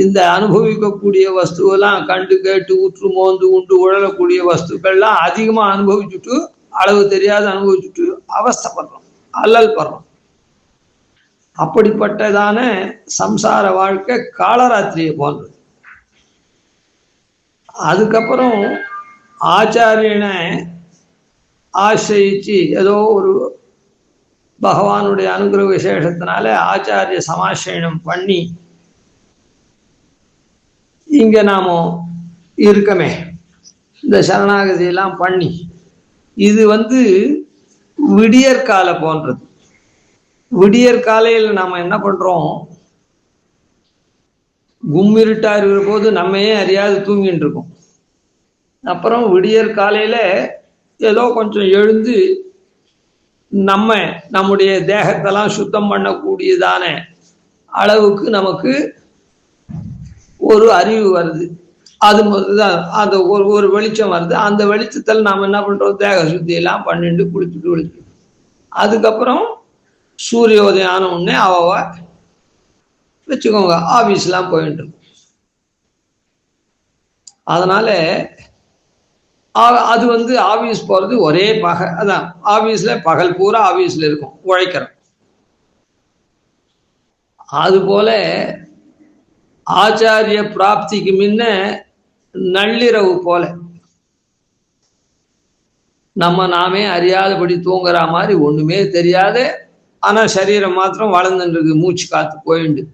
இந்த அனுபவிக்கக்கூடிய வஸ்துவெல்லாம் கண்டு கேட்டு உற்று மோந்து உண்டு உழலக்கூடிய வஸ்துக்கள்லாம் அதிகமா அனுபவிச்சுட்டு அளவு தெரியாத அனுபவிச்சுட்டு அவஸ்தைப்படுறோம், அல்லல் படுறோம். அப்படிப்பட்டதான சம்சார வாழ்க்கை காலராத்திரியை போன்றது. அதுக்கப்புறம் ஆச்சாரியனை ஆசிரியிச்சு ஏதோ ஒரு பகவானுடைய அனுகிரக விசேஷத்தினால ஆச்சாரிய சமாசிரயணம் பண்ணி இங்க நாம இருக்கமே, இந்த சரணாகதி எல்லாம் பண்ணி, இது விடியற்கால போன்றது. விடியற்காலையில் நாம என்ன பண்றோம், கும்மிருட்டா இருக்கிற போது நம்மையே அறியாது தூங்கிட்டு இருக்கோம். அப்புறம் விடியற்காலையில ஏதோ கொஞ்சம் எழுந்து நம்முடைய தேகத்தெல்லாம் சுத்தம் பண்ணக்கூடியதான அளவுக்கு நமக்கு ஒரு அறிவு வருது. அது அந்த ஒரு வெளிச்சம் வருது. அந்த வெளிச்சத்தில் நாம் என்ன பண்றோம், தேக சுத்தி எல்லாம் பண்ணிட்டு குளிச்சுட்டு அதுக்கப்புறம் சூரியோதயம் ஆன உடனே அவ வச்சுக்கோங்க ஆபீஸ்லாம் போயிட்டு இருக்கும். அதனால அது ஆபீஸ் போறது ஒரே அதான் ஆபீஸ்ல பகல் பூரா ஆபீஸ்ல இருக்கும், உழைக்கிறோம். அது போல ஆச்சாரிய பிராப்திக்கு முன்ன நள்ளிரவு போல நாமே அறியாதபடி தூங்குற மாதிரி ஒண்ணுமே தெரியாத, ஆனா சரீரம் மாத்திரம் வளர்ந்துருக்கு, மூச்சு காத்து போயிண்டு.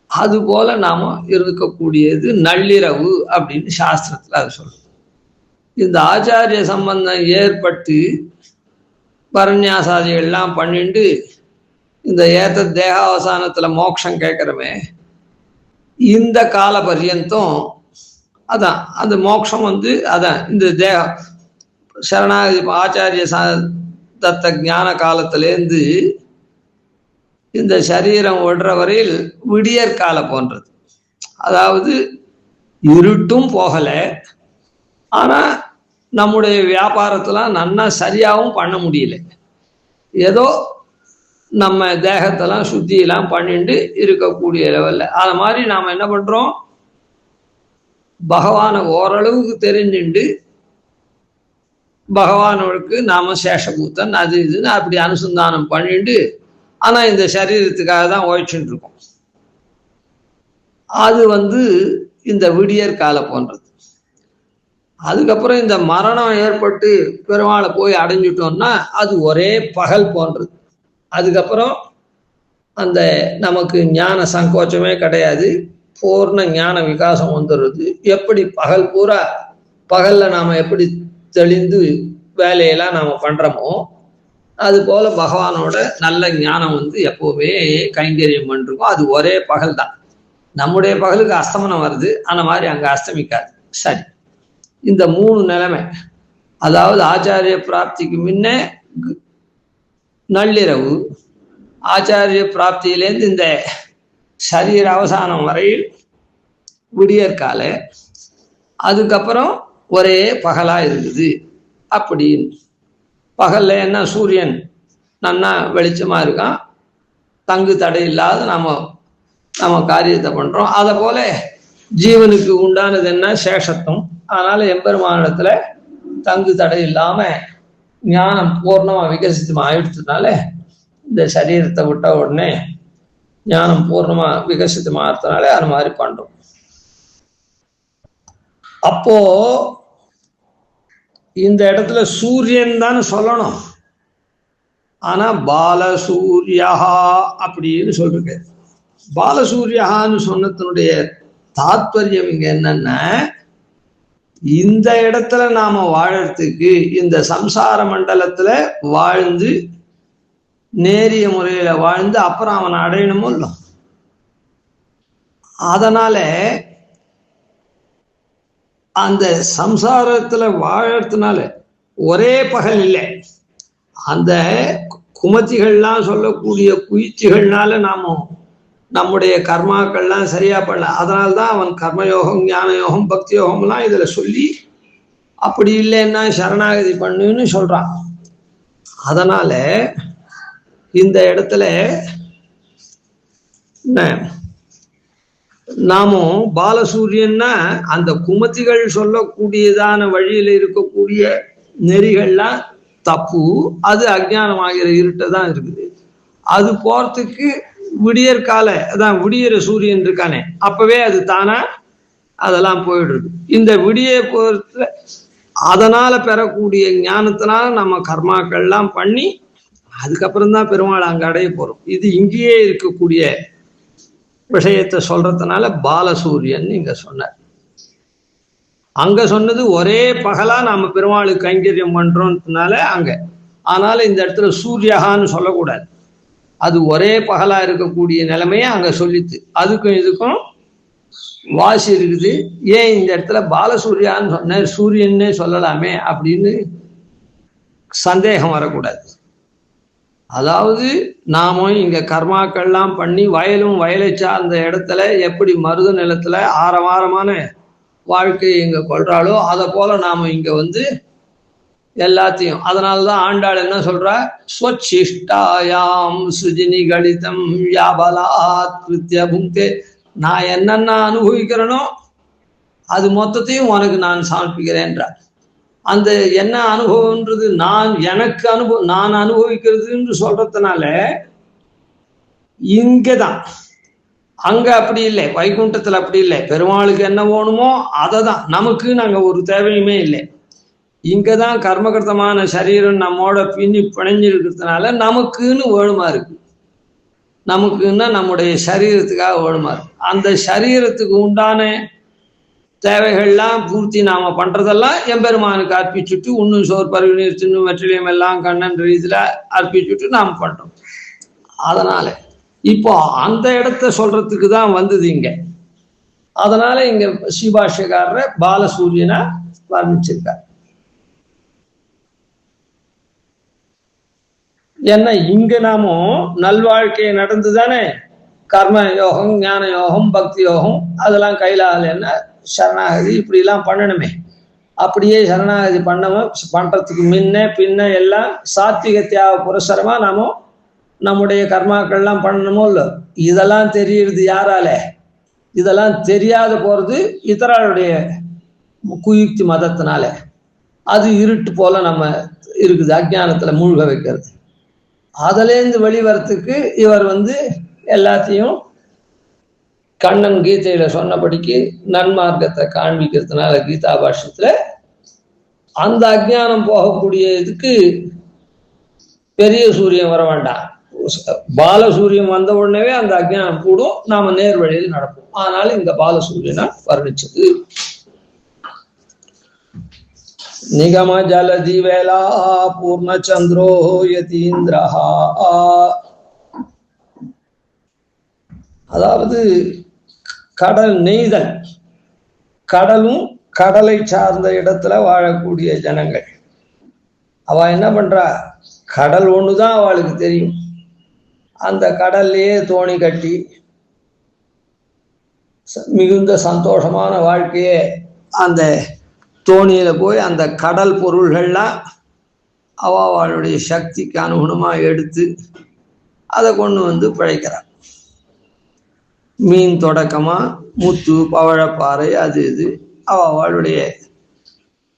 அது போல நாம இருக்கக்கூடியது நள்ளிரவு அப்படின்னு சாஸ்திரத்துல அது சொல்றது. இந்த ஆச்சாரிய சம்பந்தம் ஏற்பட்டு பரநியாசாதிகள்லாம் பண்ணிட்டு இந்த ஏத்த தேகாவசானத்துல மோட்சம் கேட்கிறமே, இந்த கால பர்யந்தம் அதான் அந்த மோட்சம் அதான் இந்த தேக சரணாகதி ஆச்சாரிய தத்த ஞான காலத்திலேருந்து இந்த சரீரம் விடுற வரையில் விடியற்கால போன்றது. அதாவது இருட்டும் போகல, ஆனா நம்முடைய வியாபாரத்தெல்லாம் நன்னா சரியாகவும் பண்ண முடியல. ஏதோ நம்ம தேகத்தெல்லாம் சுத்தியெல்லாம் பண்ணிட்டு இருக்கக்கூடிய லெவல்ல அது மாதிரி நாம என்ன பண்றோம், பகவானை ஓரளவுக்கு தெரிஞ்சுண்டு பகவானுக்கு நாம சேஷபூத்தன் அது இதுன்னு அப்படி அனுசந்தானம் பண்ணிட்டு, ஆனா இந்த சரீரத்துக்காக தான் உழைச்சுட்டு இருக்கோம். அது இந்த விடியற் கால போன்றது. அதுக்கப்புறம் இந்த மரணம் ஏற்பட்டு பெருமாளை போய் அடைஞ்சிட்டோம்னா அது ஒரே பகல் போன்றது. அதுக்கப்புறம் அந்த நமக்கு ஞான சங்கோச்சமே கிடையாது, பூர்ண ஞான விகாசம் வந்துடுறது. எப்படி பகல் பூரா பகல்ல நாம எப்படி தெளிந்து வேலையெல்லாம் நாம பண்றோமோ அது போல பகவானோட நல்ல ஞானம் எப்பவுமே கைங்கரியம் பண்ணிருக்கோம். அது ஒரே பகல் தான். நம்முடைய பகலுக்கு அஸ்தமனம் வருது, அந்த மாதிரி அங்க அஸ்தமிக்காது. சரி, இந்த மூணு நிலைமை, அதாவது ஆச்சாரிய பிராப்திக்கு முன்ன நள்ளிரவு, ஆச்சாரிய பிராப்தியிலேருந்து இந்த சரீர அவசானம் வரையில் விடியற்கால, அதுக்கப்புறம் ஒரே பகலா இருக்குது. அப்படின்னு பகல்ல என்ன சூரியன் நன்னா வெளிச்சமா இருக்கான், தங்கு தடை இல்லாத நம்ம காரியத்தை பண்றோம். அதை போல ஜீவனுக்கு உண்டானது என்ன, சேஷத்துவம். அதனால எம்பெருமானிடத்துல தங்கு தடை இல்லாம ஞானம் பூர்ணமா விகசித்து ஆயிடுறதுனால இந்த சரீரத்தை விட்ட உடனே ஞானம் பூர்ணமா விகசித்து மாறதுனால அது மாதிரி பண்றோம். அப்போ இந்த இடத்துல சூரியன் தான் சொல்லணும், ஆனா பாலசூரியா அப்படின்னு சொல்லிருக்கு. பாலசூரியான்னு சொன்னதனுடைய தாத்பரியம் இங்க என்னன்னா, இந்த இடத்துல நாம வாழறதுக்கு இந்த சம்சார மண்டலத்துல வாழ்ந்து நேரிய முறையில வாழ்ந்து அப்புறம் அவனை அடையணுமோ இல்லை. அதனால அந்த சம்சாரத்துல வாழறதுனால ஒரே பகல் இல்லை. அந்த குமத்திகள்லாம் சொல்லக்கூடிய குயிற்சிகள்னால நாம நம்முடைய கர்மாக்கள்லாம் சரியா பண்ணல. அதனால்தான் அவன் கர்மயோகம், ஞான யோகம், பக்தி யோகம்லாம் இதுல சொல்லி அப்படி இல்லைன்னா சரணாகதி பண்ணுன்னு சொல்றான். அதனால இந்த இடத்துல நாமும் பாலசூரியன்னா அந்த குமத்திகள் சொல்லக்கூடியதான வழியில இருக்கக்கூடிய நெறிகள்லாம் தப்பு. அது அஜ்ஞானமாகிற இருட்ட தான் இருக்குது. அது போறதுக்கு விடியற் கால அதான் விடியற சூரியன் இருக்கானே அப்பவே அது தானா அதெல்லாம் போயிடுறது. இந்த விடிய போறதுல அதனால பெறக்கூடிய ஞானத்தினால நம்ம கர்மாக்கள்லாம் பண்ணி அதுக்கப்புறம் தான் பெருமாள் அங்க அடைய போறோம். இது இங்கேயே இருக்கக்கூடிய விஷயத்தை சொல்றதுனால பாலசூரியன் இங்க சொன்னார். அங்க சொன்னது ஒரே பகலா நாம பெருமாளுக்கு கைங்கரியம் பண்றோம்னால அங்க. ஆனால இந்த இடத்துல சூரியகான்னு சொல்லக்கூடாது. அது ஒரே பகலா இருக்கக்கூடிய நிலைமையை அங்க சொல்லித்து. அதுக்கும் இதுக்கும் வாசி இருக்குது. ஏன் இந்த இடத்துல பாலசூரியான்னு சொன்ன, சூரியன்னே சொல்லலாமே அப்படின்னு சந்தேகம் வரக்கூடாது. அதாவது நாம இங்க கர்மாக்கள்லாம் பண்ணி வயலும் வயலை சார்ந்த இடத்துல எப்படி மருத நிலத்துல ஆரவாரமான வாழ்க்கையை இங்க கொள்றாளோ அதை போல நாம இங்க எல்லாத்தையும். அதனாலதான் ஆண்டாள் என்ன சொல்றா, ஸ்வச்சிஷ்டாயாம் சுஜினி கலிதம் யாபலாத் கிருத்ய புங்கே. நான் என்னென்ன அனுபவிக்கிறேனோ அது மொத்தத்தையும் உனக்கு நான் சமர்ப்பிக்கிறேன்றார். அந்த என்ன அனுபவம்ன்றது நான் அனுபவிக்கிறதுன்னு சொல்றதுனால இங்கதான். அங்க அப்படி இல்லை, வைகுண்டத்துல அப்படி இல்லை. பெருமாளுக்கு என்ன வேணுமோ அதை தான். நமக்கு நாங்க ஒரு தேவையுமே இல்லை. இங்கதான் கர்மகர்த்தமான சரீரம் நம்மோட பிணைஞ்சிருக்கிறதுனால நமக்குன்னு வேணுமா இருக்கு. நமக்குன்னா நம்முடைய சரீரத்துக்காக வேணுமா இருக்கு. அந்த சரீரத்துக்கு உண்டான தேவைகள்லாம் பூர்த்தி நாம பண்றதெல்லாம் எம்பெருமானுக்கு அர்ப்பிச்சுட்டு இன்னும் சோர் பருவி நீர் தின்னும் வெற்றிலையும் எல்லாம் கண்ணன் ரீதியில அர்ப்பிச்சுட்டு நாம் பண்றோம். அதனால இப்போ அந்த இடத்த சொல்றதுக்கு தான் வந்தது இங்க. அதனால இங்க ஸ்ரீபாஷ்யக்காரரை பாலசூரியனா வர்ணிச்சிருக்கார். ஏன்னா இங்க நாமும் நல்வாழ்க்கையை நடந்துதானே கர்ம யோகம், ஞான யோகம், பக்தி யோகம் அதெல்லாம் கையிலால என்ன சரணாகதி இப்படி எல்லாம் பண்ணணுமே. அப்படியே சரணாகதி பண்றதுக்கு முன்ன பின்ன எல்லாம் சாத்விக தியாக புரஸ்சரமா நாம நம்முடைய கர்மாக்கள்லாம் பண்ணணுமோ இல்லை. இதெல்லாம் தெரியுறது யாரால? இதெல்லாம் தெரியாத போறது இதராளுடைய குயுக்தி மதத்தினால. அது இருட்டு போல நம்ம இருக்குது, அஜ்ஞானத்துல மூழ்க வைக்கிறது. அதுலேருந்து வெளிவரத்துக்கு இவர் எல்லாத்தையும் கண்ணன் கீதையில சொன்னபடிக்கு நன்மார்க்கத்தை காண்பிக்கிறதுனால கீதா பாஷ்யத்துல அந்த அஜ்ஞானம் போகக்கூடிய இதுக்கு பெரிய சூரியன் வர வேண்டாம். பாலசூரியன் வந்த உடனே அந்த அஜ்ஞானம் கூடும், நாம நேர் வழியில் நடப்போம். அதனால இந்த பாலசூரியனா வர்ணிச்சது. நிகம ஜலதி வேலா பூர்ணச்சந்திரோ யதீந்திரஹா. அதாவது கடல் நெய்தல், கடலும் கடலை சார்ந்த இடத்துல வாழக்கூடிய ஜனங்கள். அவ என்ன பண்றா, கடல் ஒண்ணுதான் அவளுக்கு தெரியும். அந்த கடல்லையே தோணி கட்டி மிகுந்த சந்தோஷமான வாழ்க்கையே அந்த தோணியில போய் அந்த கடல் பொருள்கள்லாம் அவளுடைய சக்திக்கு அனுகுணமா எடுத்து அதை கொண்டு பிழைக்கிறார். மீன் தொடக்கமா முத்து பவழப்பாறை அது இது அவளுடைய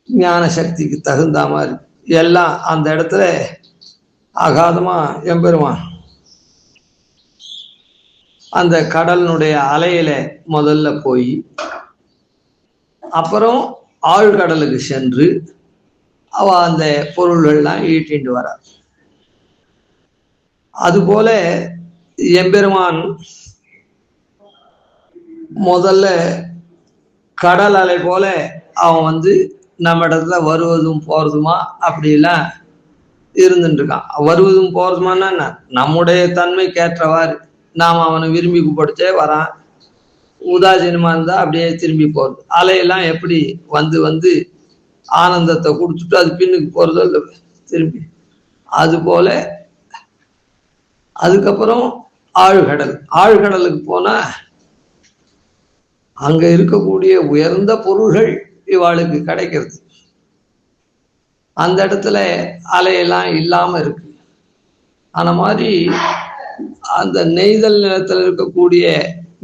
ஞான சக்திக்கு தகுந்த மாதிரி எல்லாம் அந்த இடத்துல அகாதமா எம்பெருமான் அந்த கடலினுடைய அலையில முதல்ல போய் அப்புறம் ஆழ்கடலுக்கு சென்று அவ அந்த பொருள்கள்லாம் ஈட்டிண்டு வரார். அதுபோல எம்பெருமான் முதல்ல கடல் அலை போல அவன் நம்ம இடத்துல வருவதும் போறதுமா அப்படிலாம் இருந்துட்டு இருக்கான். வருவதும் போறதுமானா நம்முடைய தன்மைக்கேற்றவாறு நாம் அவனை விரும்பி படிச்சே வரான். உதாசீனமா இருந்தா அப்படியே திரும்பி போறது. அலையெல்லாம் எப்படி வந்து வந்து ஆனந்தத்தை கொடுத்துட்டு அது பின்னுக்கு போறதோ இல்லை திரும்பி, அது போல அதுக்கப்புறம் ஆழ்கடல். ஆழ்கடலுக்கு போனா அங்க இருக்கக்கூடிய உயர்ந்த பொருள்கள் இவாளுக்கு கிடைக்கிறது. அந்த இடத்துல அலையெல்லாம் இல்லாம இருக்கு. அந்த மாதிரி அந்த நெய்தல் நிலத்தில் இருக்கக்கூடிய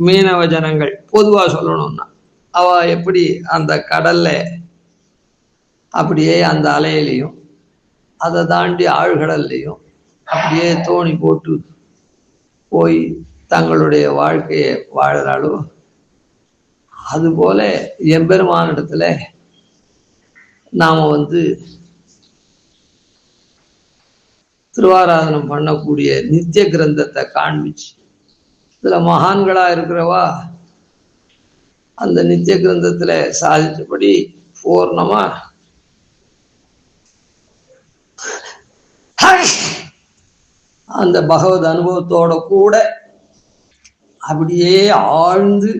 மீனவ ஜனங்கள் பொதுவா சொல்லணும்னா அவ எப்படி அந்த கடல்ல அப்படியே அந்த அலையிலையும் அதை தாண்டி ஆழ்கடல்லையும் அப்படியே தோணி போட்டு போய் தங்களுடைய வாழ்க்கையை வாழறாளோ, அதுபோல எம்பெருமானிடத்துல நாம திருவாராதனம் பண்ணக்கூடிய நித்திய கிரந்தத்தை காண்பிச்சு, இதுல மகான்களா இருக்கிறவா அந்த நித்திய கிரந்தத்துல சாதித்தபடி பூர்ணமா அந்த பகவத் அனுபவத்தோட கூட அப்படியே ஆழ்ந்து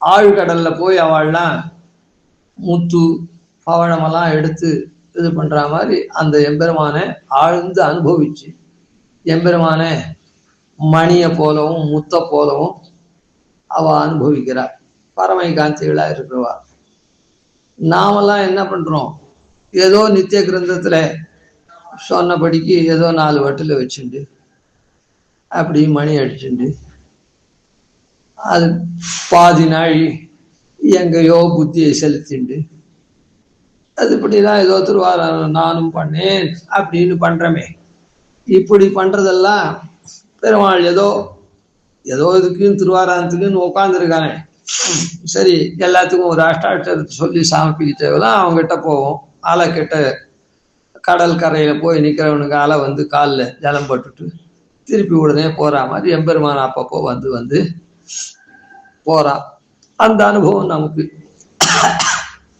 ஆழ்கடல்ல போய் அவள்லாம் முத்து பவழமெல்லாம் எடுத்து இது பண்ற மாதிரி அந்த எம்பெருமானை ஆழ்ந்து அனுபவிச்சு, எம்பெருமானை மணியை போலவும் முத்த போலவும் அவ அனுபவிக்கிறார். பரமை காந்திகளா இருக்கிறவா. நாமெல்லாம் என்ன பண்றோம், ஏதோ நித்திய கிரந்தத்துல சொன்னபடிக்கு ஏதோ 4 வட்டில வச்சுண்டு அப்படி மணி அடிச்சுண்டு அது பாதி நாள் எங்கேயோ புத்தியை செலுத்திண்டு அது இப்படிலாம் ஏதோ திருவாராதனம் நானும் பண்ணேன் அப்படின்னு பண்றமே. இப்படி பண்றதெல்லாம் பெருமாள் ஏதோ இதுக்குன்னு திருவாராதனத்துக்குன்னு உட்காந்துருக்கானே, சரி எல்லாத்துக்கும் ஒரு அஷ்டாட்சரத்தை சொல்லி சமர்ப்பிக்கிட்டவெல்லாம் அவங்ககிட்ட போவோம். அலை கிட்ட கடல் கரையில போய் நிக்கிறவனுக்கு அலை வந்து காலில் ஜலம் பட்டுட்டு திருப்பி உடனே போற மாதிரி எம்பெருமான் அப்பப்போ வந்து போறான். அந்த அனுபவம் நமக்கு.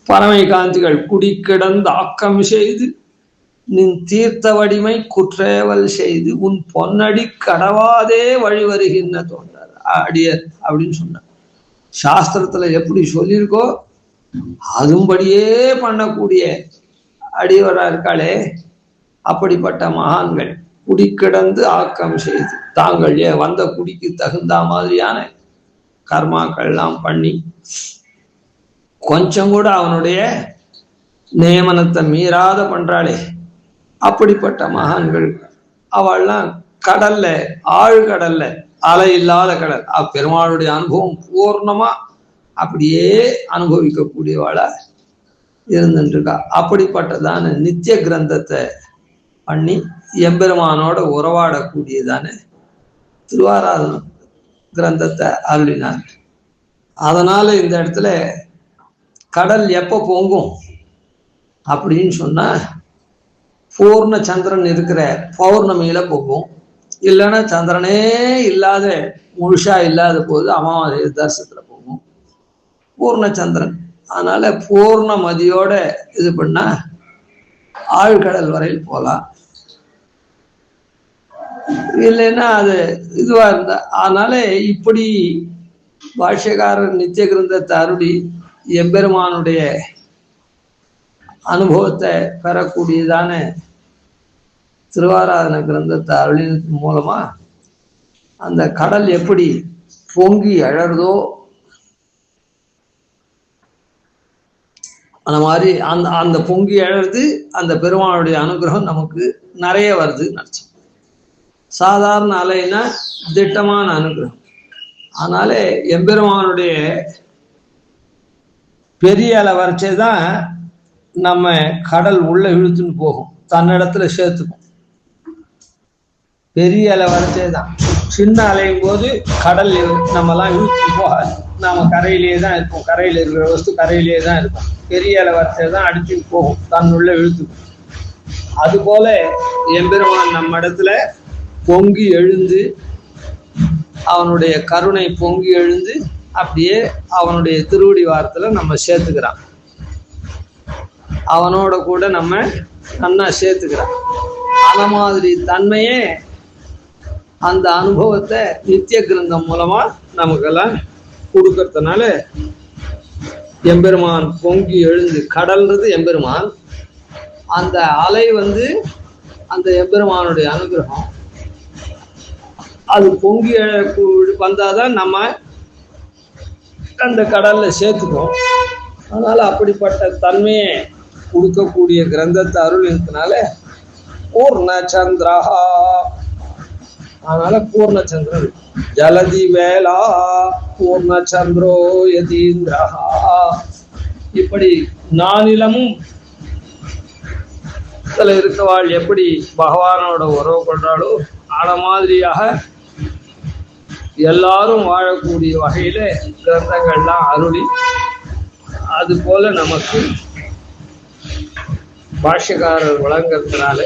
பரமை காந்திகள் குடிக்கிடந்து ஆக்கம் செய்து நின் தீர்த்த வடிமை குற்றேவல் செய்து உன் பொன்னடி கடவாதே வழி வருகின்ற தோன்றார் அடியர் அப்படின்னு சொன்னார். சாஸ்திரத்துல எப்படி சொல்லியிருக்கோ அதும்படியே பண்ணக்கூடிய அடியவரா இருக்காளே, அப்படிப்பட்ட மகான்கள் குடிக்கிடந்து ஆக்கம் செய்து தாங்கள் வந்த குடிக்கு தகுந்த மாதிரியான கர்மாக்கள்லாம் பண்ணி கொஞ்சம் கூட அவனுடைய நியமனத்தை மீறாத பண்றாளே, அப்படிப்பட்ட மகான்கள் அவள்லாம் கடல்ல ஆழ்கடல்ல அலை இல்லாத கடல் பெருமாளுடைய அனுபவம் பூர்ணமா அப்படியே அனுபவிக்கக்கூடியவாளா இருந்துருக்கா. அப்படிப்பட்டதான நித்திய கிரந்தத்தை பண்ணி எம்பெருமானோட உறவாடக்கூடியதான திருவாராதன கிரந்தத்தை அருளினார். அதனால இந்த இடத்துல கடல் எப்ப பொங்கும் அப்படின்னு சொன்னா பூர்ண சந்திரன் இருக்கிற பௌர்ணமியில பொங்கும். இல்லைன்னா சந்திரனே இல்லாத முழுசா இல்லாத போது அமாவாசை தரிசனத்துல போகும் பூர்ண சந்திரன். அதனால பூர்ண மதியோட இது பண்ணா ஆழ்கடல் வரையில் போகலாம். இல்லைன்னா அது இதுவா இருந்தா, அதனால இப்படி பாஷ்யக்காரர் நித்திய கிரந்தத்தை அருளி எம்பெருமானுடைய அனுபவத்தை பெறக்கூடியதான திருவாராதன கிரந்தத்தை அருளினது மூலமா அந்த கடல் எப்படி பொங்கி அழறதோ அந்த மாதிரி அந்த பொங்கி அழறது அந்த பெருமானுடைய அனுகிரகம் நமக்கு நிறைய வருதுன்னு அர்த்தம். சாதாரண அலைன்னா திட்டமான அனுகிரகம். அதனால எம்பெருமானுடைய பெரிய அலை வரைச்சே தான் நம்ம கடல் உள்ள இழுத்துன்னு போகும், தன்னிடத்துல சேர்த்துக்கும். பெரிய அலை வரைச்சே தான். சின்ன அலையும் போது கடல் நம்மலாம் இழுத்துட்டு போகாது, நாம கரையிலேயே தான் இருப்போம். கரையில இருக்கிற வஸ்து கரையிலேயே தான் இருக்கும். பெரிய அலை வரைச்சே தான் அடிச்சுட்டு போகும், தன்னுள்ள இழுத்துக்கும். அது போல எம்பெருமான் நம்ம இடத்துல பொங்கி எழுந்து அவனுடைய கருணை பொங்கி எழுந்து அப்படியே அவனுடைய திருவடி வாரத்துல நம்ம சேர்த்துக்கிறான். அவனோட கூட நம்ம நன்னா சேர்த்துக்கிறான். அந்த மாதிரி தன்மையே அந்த அனுபவத்தை நித்திய கிரந்தம் மூலமா நமக்கெல்லாம் கொடுக்கறதுனால எம்பெருமான் பொங்கி எழுந்து, கடல்ன்றது எம்பெருமான், அந்த அலை அந்த எம்பெருமானுடைய அனுகிரகம். அது பொங்கி வந்தாதான் நம்ம அந்த கடல்ல சேர்த்துக்கும். அதனால அப்படிப்பட்ட தன்மையை கொடுக்கக்கூடிய கிரந்தத்தை அருளினால பூர்ணச்சந்திரஹா. அதனால பூர்ணச்சந்திரன் ஜலதி வேலா பூர்ணச்சந்திரோ யதீந்திரஹா. இப்படி நானிலமும் இருக்கவாள் எப்படி பகவானோட உறவு கொண்டாலோ ஆன மாதிரியாக எல்லாரும் வாழக்கூடிய வகையில கிரந்தங்கள்லாம் அருளி, அது போல நமக்கு பாஷ்யக்காரர் வழங்கத்தினால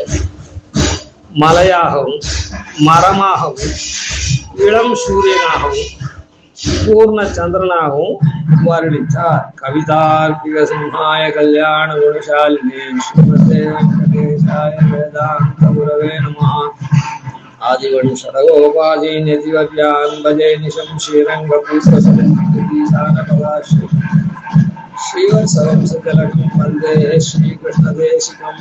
மலையாகவும் மரமாகவும் இளம் சூரியனாகவும் பூர்ண சந்திரனாகவும் வருணித்தார். கவிதார்க்கிக சிம்ஹாய கல்யாண குணசாலினே ஸ்ரீமதே வெங்கடேசாய வேதாந்த குரவே நமஹ. ஆதிவன் சரகோபாதீன் யதிவர்யான் பஜே நிஷம் ஸ்ரீரங்கபூர்வசரீசானபதாஸ்ரீ ஸ்ரீவத்சவம் சஜலகம் வந்தே ஸ்ரீகிருஷ்ணதேசிகம்.